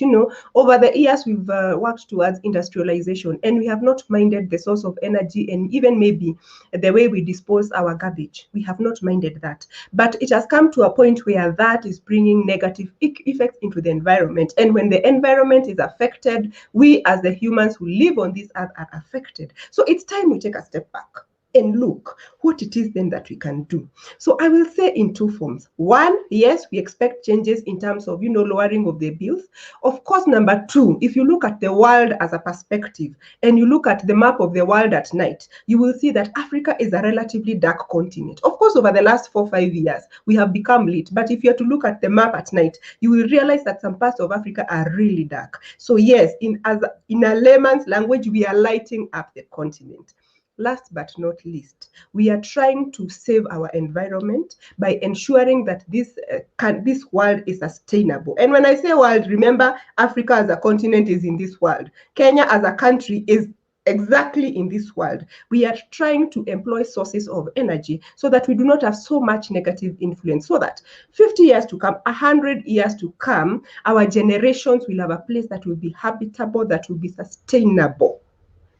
over the years, we've worked towards industrialization, and we have not minded the source of energy and even maybe the way we dispose our garbage. We have not minded that. But it has come to a point where that is bringing negative effects into the environment. And when the environment is affected, we as the humans who live on this earth are affected. So it's time we take a step back and look what it is then that we can do. So I will say in 2 forms. One, yes, we expect changes in terms of, lowering of the bills. Of course, number 2, if you look at the world as a perspective and you look at the map of the world at night, you will see that Africa is a relatively dark continent. Of course, over the last 4-5 years, we have become lit. But if you are to look at the map at night, you will realize that some parts of Africa are really dark. So yes, in a layman's language, we are lighting up the continent. Last but not least, we are trying to save our environment by ensuring that this world is sustainable. And when I say world, remember, Africa as a continent is in this world. Kenya as a country is exactly in this world. We are trying to employ sources of energy so that we do not have so much negative influence, so that 50 years to come, 100 years to come, our generations will have a place that will be habitable, that will be sustainable,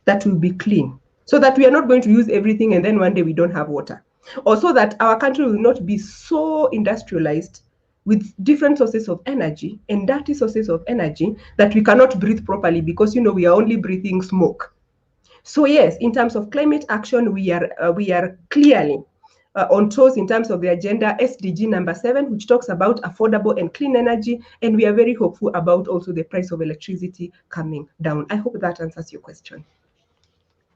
that will be clean. So that we are not going to use everything and then one day we don't have water. or so that our country will not be so industrialized with different sources of energy and dirty sources of energy that we cannot breathe properly because, we are only breathing smoke. So yes, in terms of climate action, we are clearly on toes in terms of the agenda SDG number 7, which talks about affordable and clean energy, and we are very hopeful about also the price of electricity coming down. I hope that answers your question.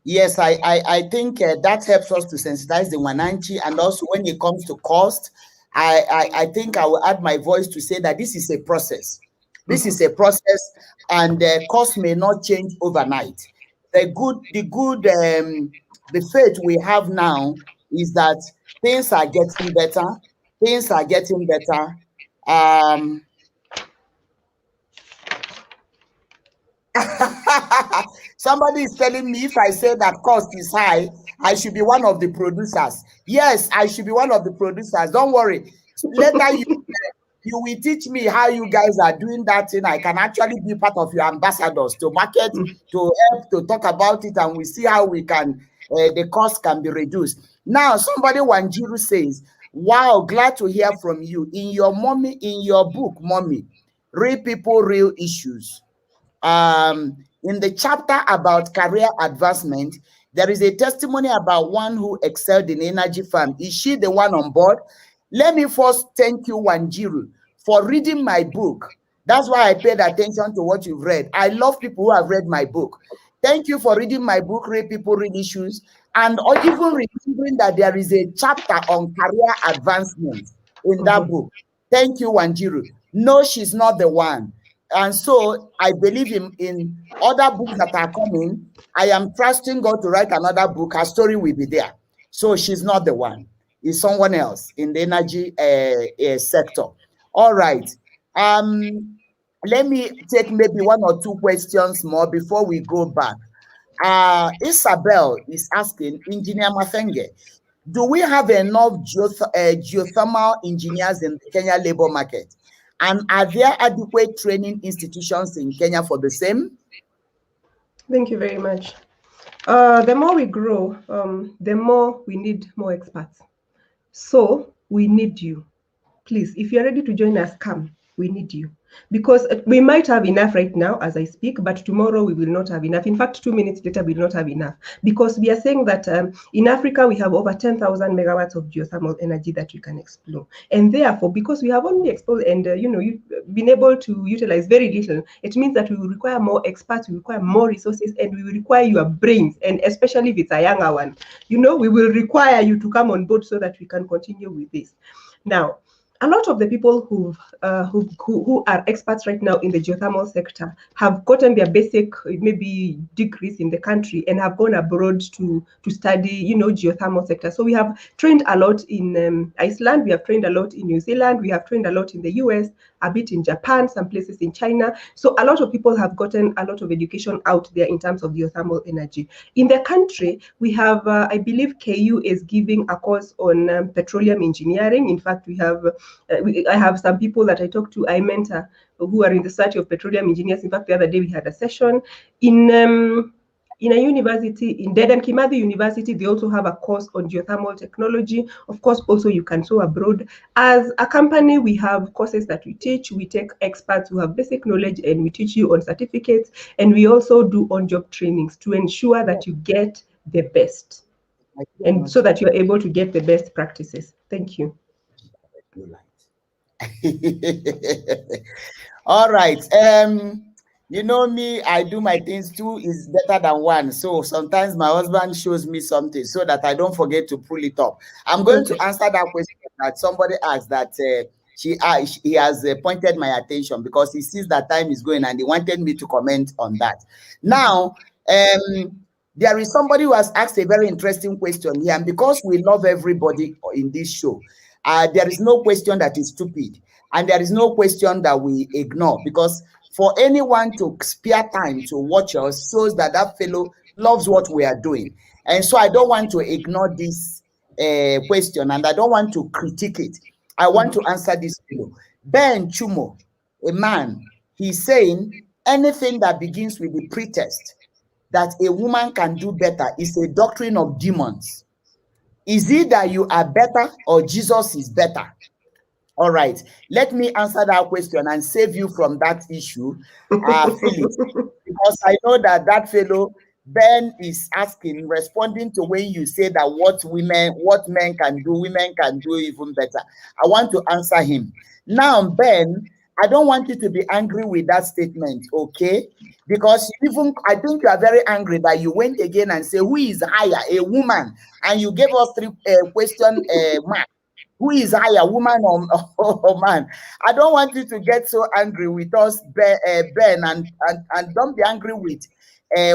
Yes, I think that helps us to sensitize the Wananchi, and also when it comes to cost, I think I will add my voice to say that this is a process. This is a process, and cost may not change overnight. The faith we have now is that things are getting better. Things are getting better. Somebody is telling me if I say that cost is high, I should be one of the producers. Yes, I should be one of the producers. Don't worry. Later, you will teach me how you guys are doing that thing. I can actually be part of your ambassadors to market, to help, to talk about it, and we see how we can, the cost can be reduced. Now, somebody, Wanjiru says, wow, glad to hear from you. In your book, Mommy, Real People, Real Issues. In the chapter about career advancement, there is a testimony about one who excelled in energy farm. Is she the one on board? Let me first thank you, Wanjiru, for reading my book. That's why I paid attention to what you've read. I love people who have read my book. Thank you for reading my book, Real People, Real Issues, and even remembering that there is a chapter on career advancement in that book. Thank you, Wanjiru. No, she's not the one. And so I believe in other books that are coming. I am trusting God to write another book. Her story will be there. So she's not the one. It's someone else in the energy sector. All right. Let me take maybe one or two questions more before we go back. Isabel is asking, Engineer Mathenge, do we have enough geothermal engineers in the Kenya labor market? And are there adequate training institutions in Kenya for the same? Thank you very much. The more we grow, the more we need more experts. So we need you. Please, if you're ready to join us, come. We need you. Because we might have enough right now as I speak, but tomorrow we will not have enough. In fact, 2 minutes later, we will not have enough. Because we are saying that in Africa, we have over 10,000 megawatts of geothermal energy that we can explore. And therefore, because we have only explored and, you've been able to utilize very little, it means that we will require more experts, we require more resources, and we will require your brains. And especially if it's a younger one, we will require you to come on board so that we can continue with this. Now, a lot of the people who are experts right now in the geothermal sector have gotten their basic maybe degrees in the country and have gone abroad to study geothermal sector. So we have trained a lot in Iceland, we have trained a lot in New Zealand, we have trained a lot in the US, a bit in Japan, some places in China. So a lot of people have gotten a lot of education out there in terms of geothermal energy. In the country, we have I believe KU is giving a course on petroleum engineering. In fact, we have I have some people that I talk to, I mentor, who are in the Society of Petroleum Engineers. In fact, the other day we had a session in a university, in Dedan Kimathi University. They also have a course on geothermal technology. Of course, also you can go abroad. As a company, we have courses that we teach. We take experts who have basic knowledge and we teach you on certificates. And we also do on-job trainings to ensure that you get the best. And so that you're able to get the best practices. Thank you. All right. You know me, I do my things. Two is better than one. So sometimes my husband shows me something so that I don't forget to pull it up. I'm going to answer that question that somebody asked that he has pointed my attention because he sees that time is going and he wanted me to comment on that. Now, there is somebody who has asked a very interesting question here, and because we love everybody in this show, there is no question that is stupid, and there is no question that we ignore, because for anyone to spare time to watch us shows that that fellow loves what we are doing. And so I don't want to ignore this question, and I don't want to critique it. I want to answer this fellow. Ben Chumo, a man, he's saying anything that begins with the pretext that a woman can do better is a doctrine of demons. Is it that you are better or Jesus is better? All right, let me answer that question and save you from that issue, Phyllis, because I know that that fellow Ben is asking, responding to when you say that what men can do, women can do even better. I want to answer him. Now, Ben, I don't want you to be angry with that statement, okay? Because even I think you are very angry that you went again and say, who is higher, a woman? And you gave us three question marks. Who is higher, woman or man? I don't want you to get so angry with us, Ben, and don't be angry with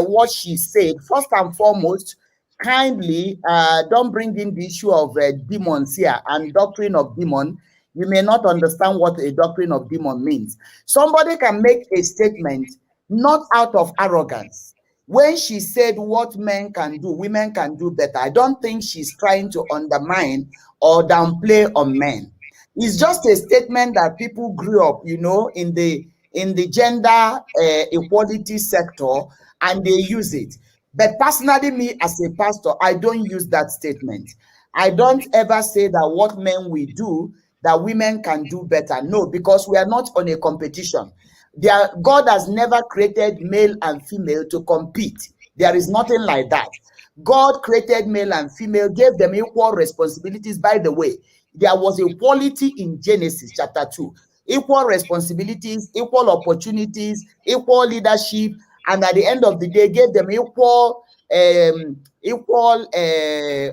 what she said. First and foremost, kindly don't bring in the issue of demons here and doctrine of demon. You may not understand what a doctrine of demon means. Somebody can make a statement not out of arrogance. When she said what men can do, women can do better, I don't think she's trying to undermine or downplay on men. It's just a statement that people grew up, you know, in the gender equality sector, and they use it. But personally, me as a pastor, I don't use that statement. I don't ever say that what men will do, that women can do better. No, because we are not on a competition. God has never created male and female to compete. There is nothing like that. God created male and female, gave them equal responsibilities. By the way, there was equality in Genesis chapter 2. Equal responsibilities, equal opportunities, equal leadership, and at the end of the day, gave them equal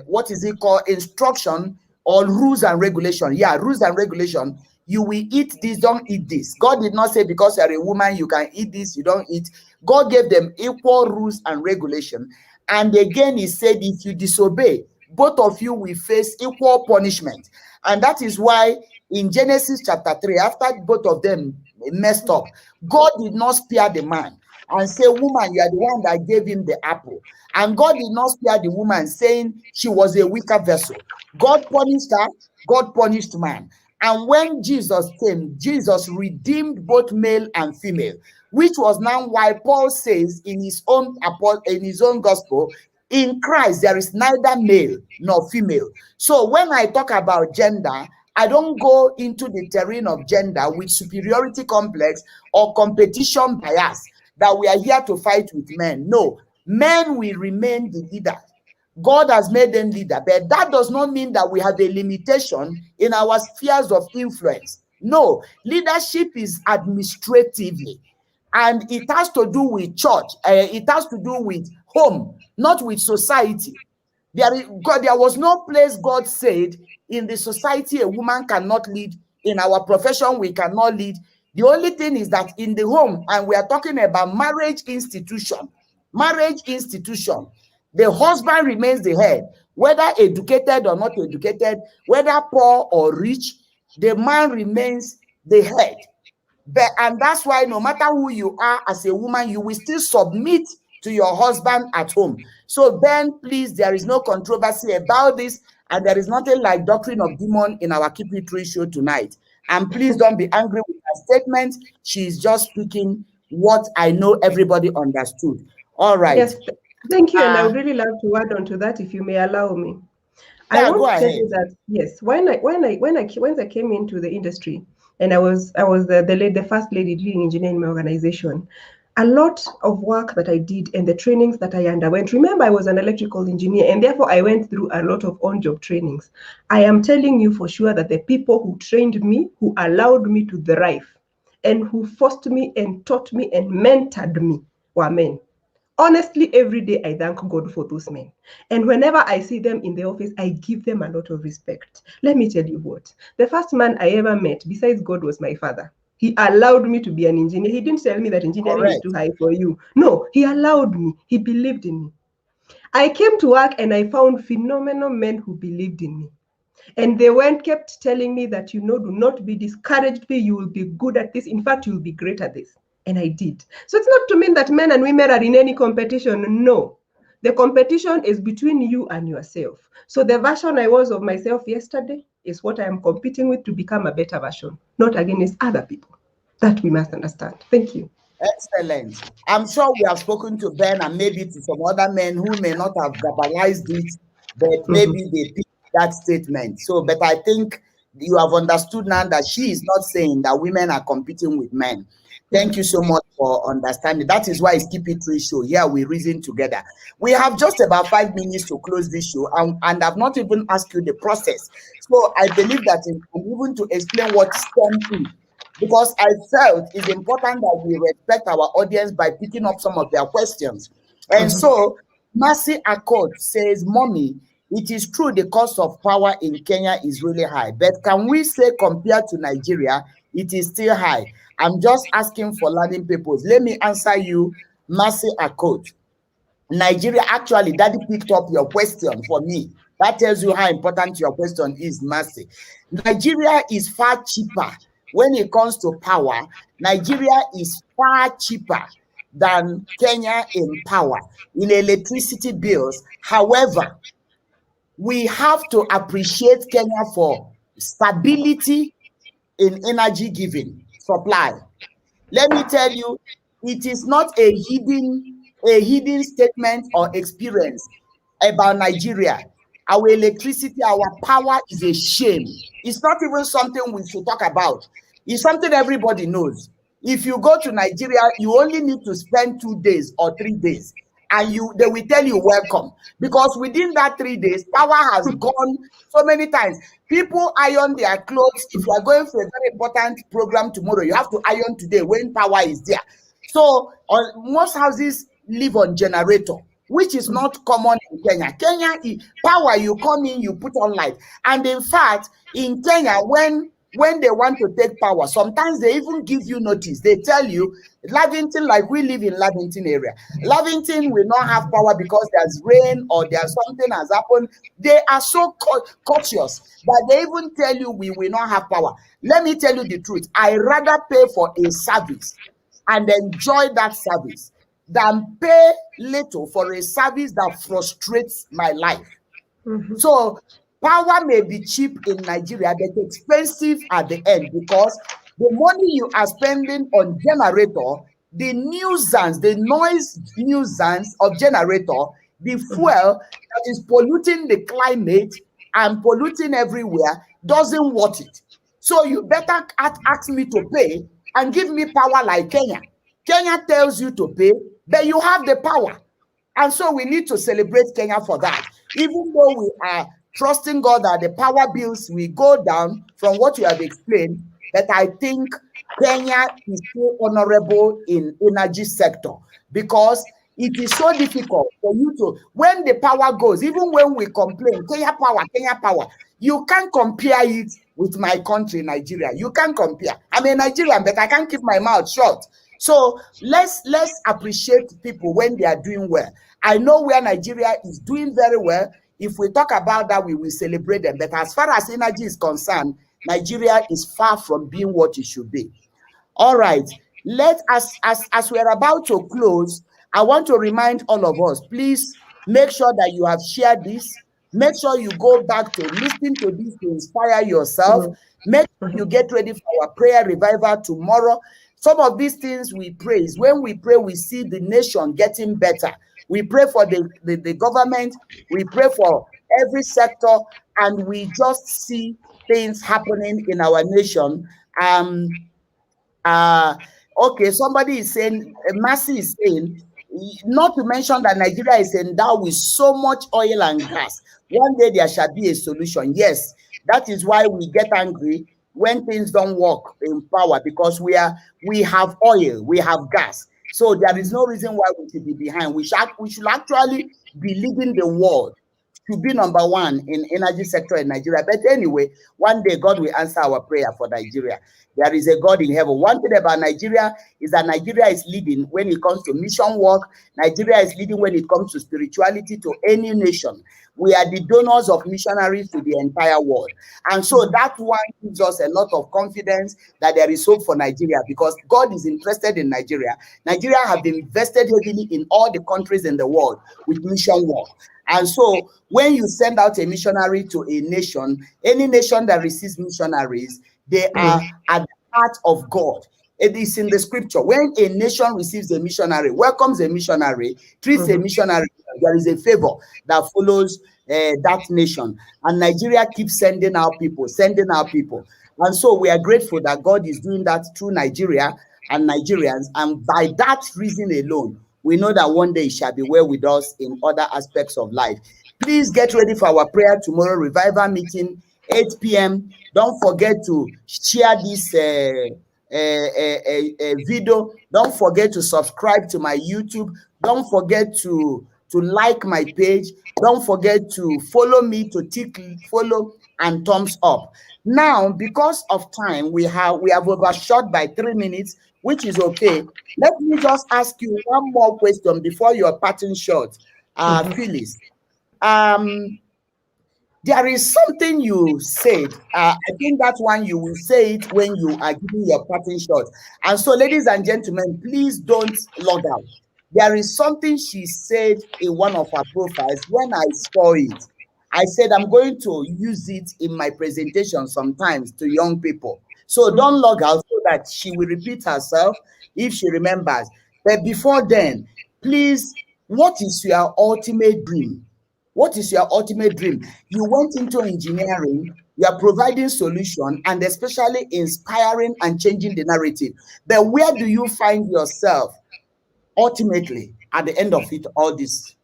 what is it called, instruction or rules and regulation. Yeah, rules and regulation. You will eat this, don't eat this. God did not say because you're a woman you can eat this, you don't eat. God gave them equal rules and regulation. And again, he said, if you disobey, both of you will face equal punishment. And that is why in Genesis chapter 3, after both of them messed up, God did not spare the man and say, woman, you are the one that gave him the apple. And God did not spare the woman, saying she was a weaker vessel. God punished her, God punished man. And when Jesus came, Jesus redeemed both male and female, which was now why Paul says in his own gospel, in Christ there is neither male nor female. So when I talk about gender, I don't go into the terrain of gender with superiority complex or competition bias that we are here to fight with men. No, men will remain the leader. God has made them leader, but that does not mean that we have a limitation in our spheres of influence. No, leadership is administratively, and it has to do with church. It has to do with home, not with society. There was no place God said in the society a woman cannot lead. In our profession, we cannot lead. The only thing is that in the home, and we are talking about marriage institution, the husband remains the head, whether educated or not educated, whether poor or rich, the man remains the head. And that's why no matter who you are as a woman, you will still submit to your husband at home. So then, please, there is no controversy about this, and there is nothing like doctrine of demon in our Keep It Real show tonight. And please don't be angry with her statement. She's just speaking what I know everybody understood. All right. Yes, thank you. And I would really love to add on to that, if you may allow me. Yeah, I want to tell you that, yes, when I came into the industry, and I was the first lady doing engineering in my organization, a lot of work that I did and the trainings that I underwent. Remember, I was an electrical engineer, and therefore I went through a lot of on-job trainings. I am telling you for sure that the people who trained me, who allowed me to thrive, and who forced me and taught me and mentored me were men. Honestly, every day I thank God for those men. And whenever I see them in the office, I give them a lot of respect. Let me tell you what, the first man I ever met besides God was my father. He allowed me to be an engineer. He didn't tell me that engineering is too high for you. No, he allowed me. He believed in me. I came to work and I found phenomenal men who believed in me. And they kept telling me that, do not be discouraged. You will be good at this. In fact, you will be great at this. And I did. So it's not to mean that men and women are in any competition. No. The competition is between you and yourself. So the version I was of myself yesterday is what I am competing with to become a better version, not against other people. That we must understand. Thank you. Excellent. I'm sure we have spoken to Ben and maybe to some other men who may not have verbalized it, but maybe they picked that statement. So, but I think you have understood now that she is not saying that women are competing with men. Thank you so much for understanding. That is why it's Keep It Real show. Here we reason together. We have just about 5 minutes to close this show, and I've not even asked you the process. So I believe that I'm even to explain what STEM is, because I felt it's important that we respect our audience by picking up some of their questions. And so Mercy Accord says, Mommy, it is true the cost of power in Kenya is really high, but can we say compared to Nigeria, it is still high? I'm just asking for learning purpose. Let me answer you, Mercy Accord. Nigeria, actually, Daddy picked up your question for me. That tells you how important your question is, Mercy. Nigeria is far cheaper when it comes to power. Nigeria is far cheaper than Kenya in power, in electricity bills. However, we have to appreciate Kenya for stability in energy giving supply. Let me tell you, it is not a hidden statement or experience about Nigeria. Our electricity, our power is a shame. It's not even something we should talk about. It's something everybody knows. If you go to Nigeria, you only need to spend 2 days or 3 days, and they will tell you welcome, because within that 3 days, power has gone so many times. People iron their clothes. If you are going for a very important program tomorrow, you have to iron today when power is there. So most houses live on generator, which is not common in Kenya. Kenya, power, you come in, you put on light. And in fact, in Kenya, when they want to take power, sometimes they even give you notice. They tell you, Lavington, like we live in Lavington area, Lavington will not have power because there's rain or there's something has happened. They are so cautious that they even tell you we will not have power. Let me tell you the truth. I rather pay for a service and enjoy that service than pay little for a service that frustrates my life. So power may be cheap in Nigeria, but expensive at the end, because the money you are spending on generator, the nuisance, the noise nuisance of generator, the fuel that is polluting the climate and polluting everywhere, doesn't worth it. So you better ask me to pay and give me power like Kenya. Kenya tells you to pay, but you have the power. And so we need to celebrate Kenya for that. Even though we are trusting God that the power bills will go down from what you have explained, that I think Kenya is so honorable in energy sector, because it is so difficult for you to, when the power goes, even when we complain, Kenya power, you can't compare it with my country, Nigeria. You can't compare. I'm a Nigerian, but I can't keep my mouth shut. So let's appreciate people when they are doing well. I know where Nigeria is doing very well. If we talk about that, we will celebrate them. But as far as energy is concerned, Nigeria is far from being what it should be. All right. Let us, as we're about to close, I want to remind all of us, please make sure that you have shared this. Make sure you go back to listen to this to inspire yourself. Make sure you get ready for our prayer revival tomorrow. Some of these things we praise. When we pray, we see the nation getting better. We pray for the government. We pray for every sector, and we just see things happening in our nation. Okay, somebody is saying, Mercy is saying, not to mention that Nigeria is endowed with so much oil and gas. One day there shall be a solution. Yes, that is why we get angry when things don't work in power, because we have oil, we have gas. So there is no reason why we should be behind. We should actually be leading the world to be number one in energy sector in Nigeria. But anyway, one day God will answer our prayer for Nigeria. There is a God in heaven. One thing about Nigeria is that Nigeria is leading when it comes to mission work. Nigeria is leading when it comes to spirituality to any nation. We are the donors of missionaries to the entire world. And so that one gives us a lot of confidence that there is hope for Nigeria, because God is interested in Nigeria. Nigeria have been invested heavily in all the countries in the world with mission work. And so when you send out a missionary to a nation, any nation that receives missionaries, they are at the heart of God. It is in the scripture. When a nation receives a missionary, welcomes a missionary, treats a missionary, there is a favor that follows that nation, and Nigeria keeps sending out people, and so we are grateful that God is doing that through Nigeria and Nigerians, and by that reason alone, we know that one day it shall be well with us in other aspects of life. Please get ready for our prayer tomorrow, revival meeting, 8 p.m. Don't forget to share this video. Don't forget to subscribe to my YouTube. Don't forget to like my page. Don't forget to follow me, to tick follow and thumbs up. Now, because of time, we have overshot by 3 minutes, which is okay. Let me just ask you one more question before your parting shot, Phyllis. There is something you said. I think that one you will say it when you are giving your parting shot. And so, ladies and gentlemen, please don't log out. There is something she said in one of her profiles. When I saw it, I said, I'm going to use it in my presentation sometimes to young people. So don't log out, so that she will repeat herself if she remembers. But before then, please, what is your ultimate dream? What is your ultimate dream? You went into engineering, you are providing solution and especially inspiring and changing the narrative. But where do you find yourself ultimately at the end of it, all this?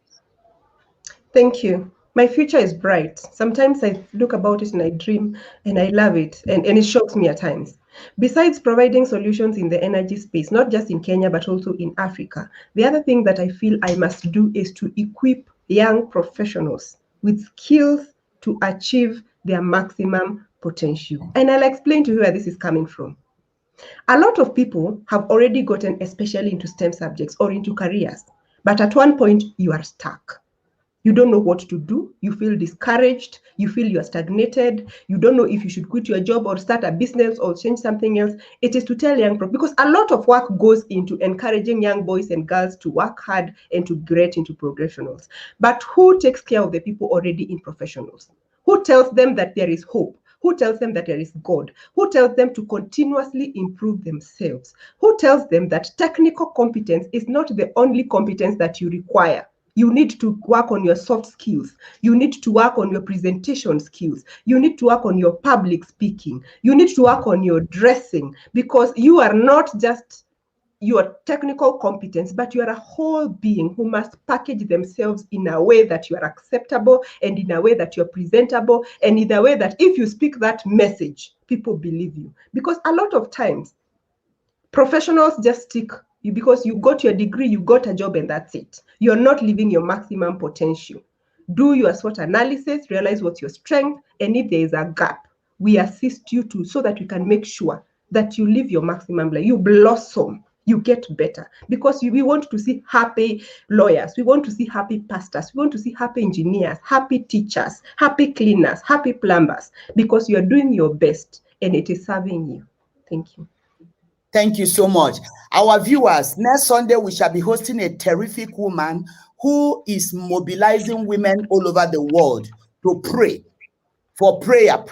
Thank you. My future is bright. Sometimes I look about it and I dream and I love it, and it shocks me at times. Besides providing solutions in the energy space, not just in Kenya, but also in Africa, the other thing that I feel I must do is to equip young professionals with skills to achieve their maximum potential. And I'll explain to you where this is coming from. A lot of people have already gotten especially into STEM subjects or into careers, but at one point you are stuck. You don't know what to do. You feel discouraged. You feel you are stagnated. You don't know if you should quit your job or start a business or change something else. It is to tell young people, because a lot of work goes into encouraging young boys and girls to work hard and to get into professionals. But who takes care of the people already in professionals? Who tells them that there is hope? Who tells them that there is God? Who tells them to continuously improve themselves? Who tells them that technical competence is not the only competence that you require? You need to work on your soft skills. You need to work on your presentation skills. You need to work on your public speaking. You need to work on your dressing, because you are not just your technical competence, but you are a whole being who must package themselves in a way that you are acceptable, and in a way that you're presentable, and in a way that if you speak that message, people believe you. Because a lot of times, professionals just stick you because you got your degree, you got a job, and that's it. You're not living your maximum potential. Do your SWOT analysis, realize what's your strength, and if there is a gap, we assist you to, so that you can make sure that you live your maximum life, you blossom, you get better. Because we want to see happy lawyers, we want to see happy pastors, we want to see happy engineers, happy teachers, happy cleaners, happy plumbers, because you are doing your best and it is serving you. Thank you. Thank you so much. Our viewers, next Sunday, we shall be hosting a terrific woman who is mobilizing women all over the world to pray for prayer.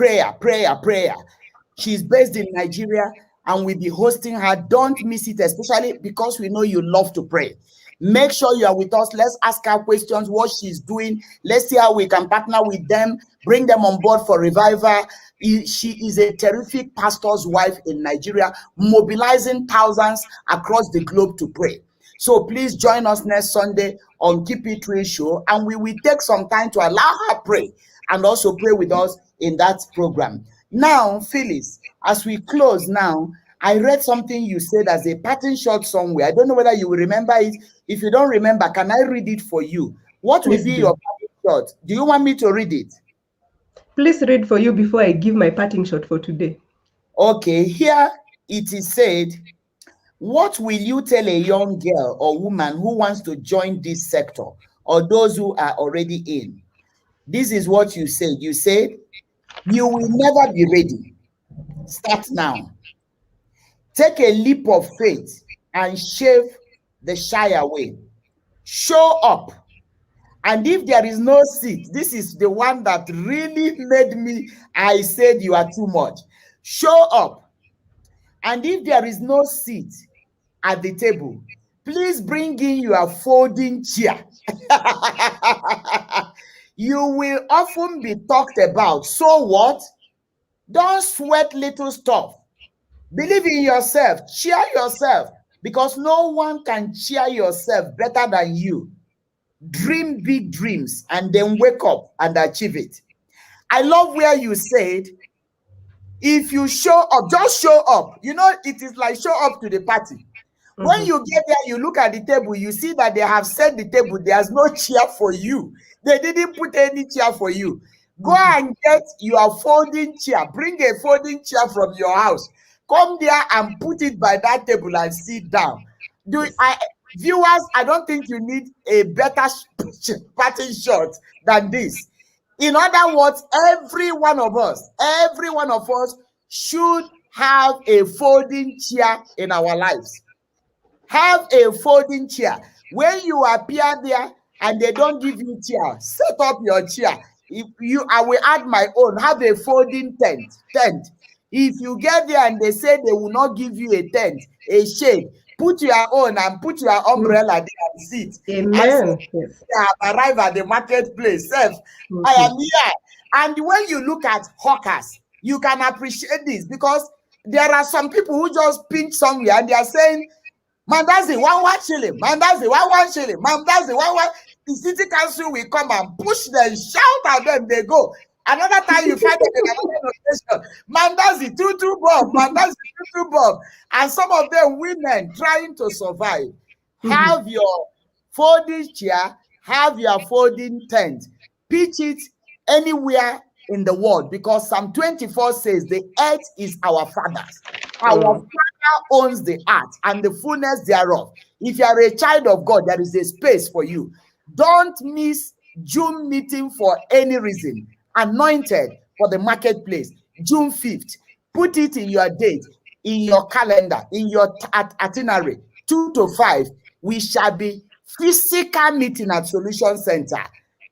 She's based in Nigeria and we'll be hosting her. Don't miss it, especially because we know you love to pray. Make sure you are with us. Let's ask her questions, what she's doing. Let's see how we can partner with them, bring them on board for revival. She is a terrific pastor's wife in Nigeria, mobilizing thousands across the globe to pray. So please join us next Sunday on Keep It Real Show, and we will take some time to allow her pray and also pray with us in that program. Now, Phyllis, as we close now, I read something you said as a parting shot somewhere. I don't know whether you will remember it. If you don't remember, can I read it for you? What will be your parting shot? Do you want me to read it? Please read for you before I give my parting shot for today. Okay, here it is said, what will you tell a young girl or woman who wants to join this sector, or those who are already in? This is what you said. You said, you will never be ready. Start now. Take a leap of faith and shave the shy away. Show up. And if there is no seat, this is the one that really made me, I said you are too much. Show up. And if there is no seat at the table, please bring in your folding chair. You will often be talked about. So what? Don't sweat little stuff. Believe in yourself. Cheer yourself, because no one can cheer yourself better than you. Dream big dreams and then wake up and achieve it. I love where you said, if you show up, just show up. You know, it is like show up to the party. When you get there, you look at the table, you see that they have set the table. There's no chair for you. They didn't put any chair for you. Go and get your folding chair. Bring a folding chair from your house. Come there and put it by that table and sit down. Viewers, I don't think you need a better party shot than this. In other words, every one of us should have a folding chair in our lives. Have a folding chair. When you appear there and they don't give you chair, set up your chair. I will add my own. Have a folding tent. If you get there and they say they will not give you a tent, a shade, put your own and put your umbrella there and sit. Amen. Yes. Arrive at the marketplace. I am here. And when you look at hawkers, you can appreciate this, because there are some people who just pinch somewhere and they are saying, Mandazi, 1 shilling. Mandazi, 1 shilling. Mandazi, 1. The city council will come and push them, shout at them, they go. Another time you find them in another location. Mandazi, 2 bob. Mandazi, 2 bob. And some of them women trying to survive. Have your folding chair, have your folding tent. Pitch it anywhere in the world, because Psalm 24 says the earth is our father's. Our Father owns the earth and the fullness thereof. If you are a child of God, there is a space for you. Don't miss June meeting for any reason. Anointed for the marketplace, June 5th. Put it in your date, in your calendar, in your itinerary. 2 to 5, we shall be physical meeting at Solution Center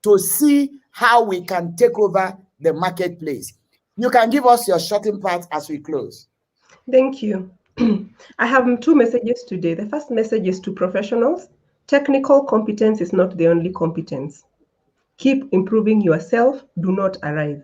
to see how we can take over the marketplace. You can give us your shorting part as we close. Thank you. I have 2 messages today. The first message is to professionals. Technical competence is not the only competence. Keep improving yourself. Do not arrive.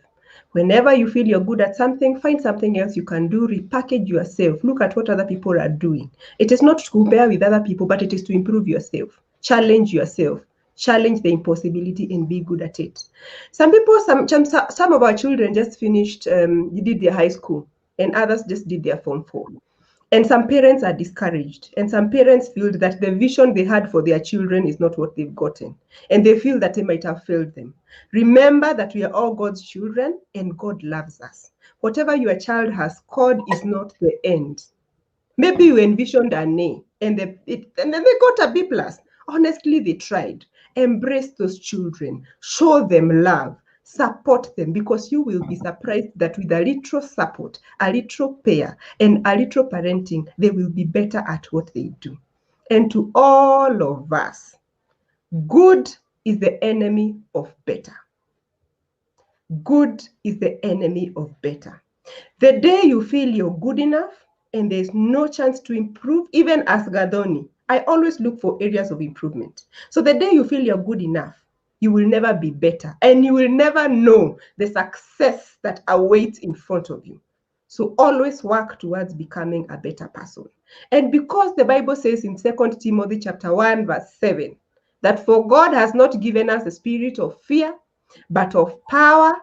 Whenever you feel you're good at something, find something else you can do. Repackage yourself. Look at what other people are doing. It is not to compare with other people, but it is to improve yourself. Challenge yourself. Challenge the impossibility and be good at it. Some of our children just finished, did their high school, and others just did their Form 4. And some parents are discouraged, and some parents feel that the vision they had for their children is not what they've gotten, and they feel that they might have failed them. Remember that we are all God's children, and God loves us. Whatever your child has scored is not the end. Maybe you envisioned an A, and then they got a B+. Honestly, they tried. Embrace those children. Show them love. Support them, because you will be surprised that with a little support, a little care, and a little parenting, they will be better at what they do. And to all of us, good is the enemy of better. Good is the enemy of better. The day you feel you're good enough and there's no chance to improve, even as Gadoni, I always look for areas of improvement. So the day you feel you're good enough, you will never be better, and you will never know the success that awaits in front of you. So always work towards becoming a better person. And because the Bible says in 2 Timothy chapter 1, verse 7, that for God has not given us a spirit of fear, but of power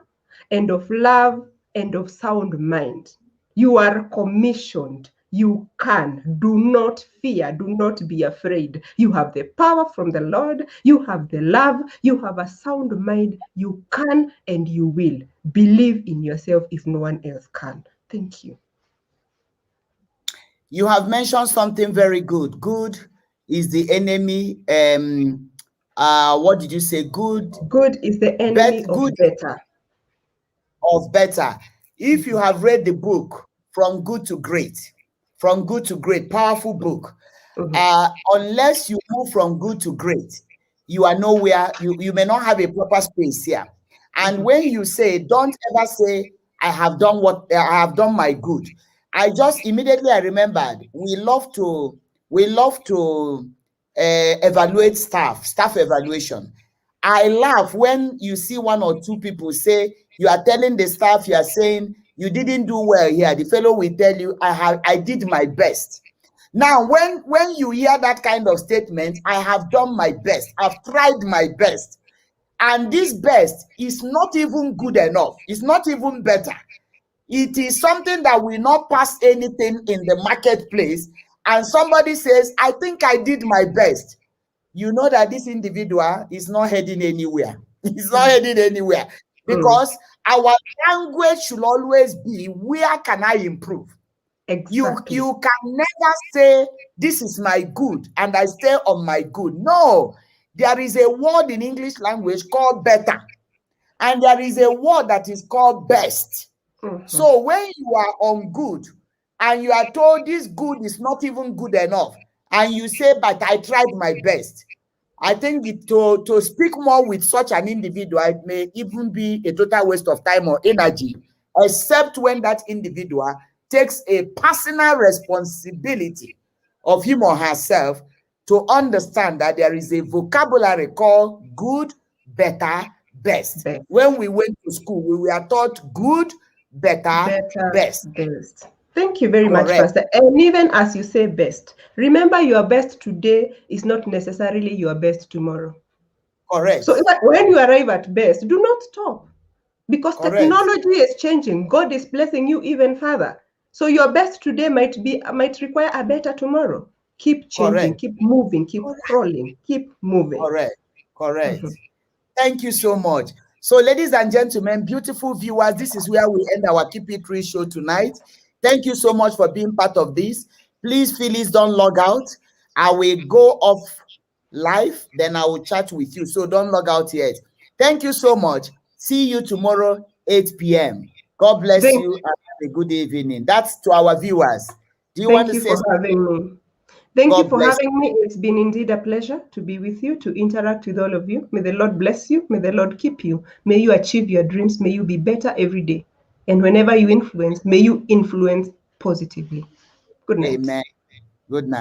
and of love and of sound mind. You are commissioned. You can. Do not fear. Do not be afraid. You have the power from the Lord. You have the love. You have a sound mind. You can and you will. Believe in yourself if no one else can. Thank you. You have mentioned something very good. Good is the enemy. What did you say? Good. Good is the enemy of better. Of better. If you have read the book From Good to Great, powerful book. Unless you move from good to great, you are nowhere. You may not have a proper space here. And when you say, don't ever say, I have done my good. I remembered we love to evaluate staff evaluation. I laugh when you see one or two people say, you are telling the staff, you are saying, you didn't do well here. The fellow will tell you, I did my best. Now, when you hear that kind of statement, I have done my best, I've tried my best, and this best is not even good enough, it's not even better. It is something that will not pass anything in the marketplace, and somebody says, I think I did my best. You know that this individual is not heading anywhere. He's not heading anywhere, because our language should always be, where can I improve? Exactly. You can never say, this is my good and I stay on my good. No, there is a word in English language called better, and there is a word that is called best. So when you are on good and you are told this good is not even good enough, and you say, but I tried my best, I think to speak more with such an individual, it may even be a total waste of time or energy, except when that individual takes a personal responsibility of him or herself to understand that there is a vocabulary called good, better, best. When we went to school, we were taught good, better, best. Thank you very much, Pastor. And even as you say best, remember your best today is not necessarily your best tomorrow. Correct. So when you arrive at best, do not stop, because technology is changing. God is blessing you even further. So your best today might require a better tomorrow. Keep changing, keep moving, keep crawling, keep moving. Correct. Thank you so much. So, ladies and gentlemen, beautiful viewers, this is where we end our Keep It Real show tonight. Thank you so much for being part of this. Please, Phyllis, don't log out. I will go off live, then I will chat with you. So don't log out yet. Thank you so much. See you tomorrow, 8 p.m. God bless you and have a good evening. That's to our viewers. Do you want to say something? Having me. Thank you for having me. It's been indeed a pleasure to be with you, to interact with all of you. May the Lord bless you. May the Lord keep you. May you achieve your dreams. May you be better every day. And whenever you influence, may you influence positively. Good night. Amen. Good night.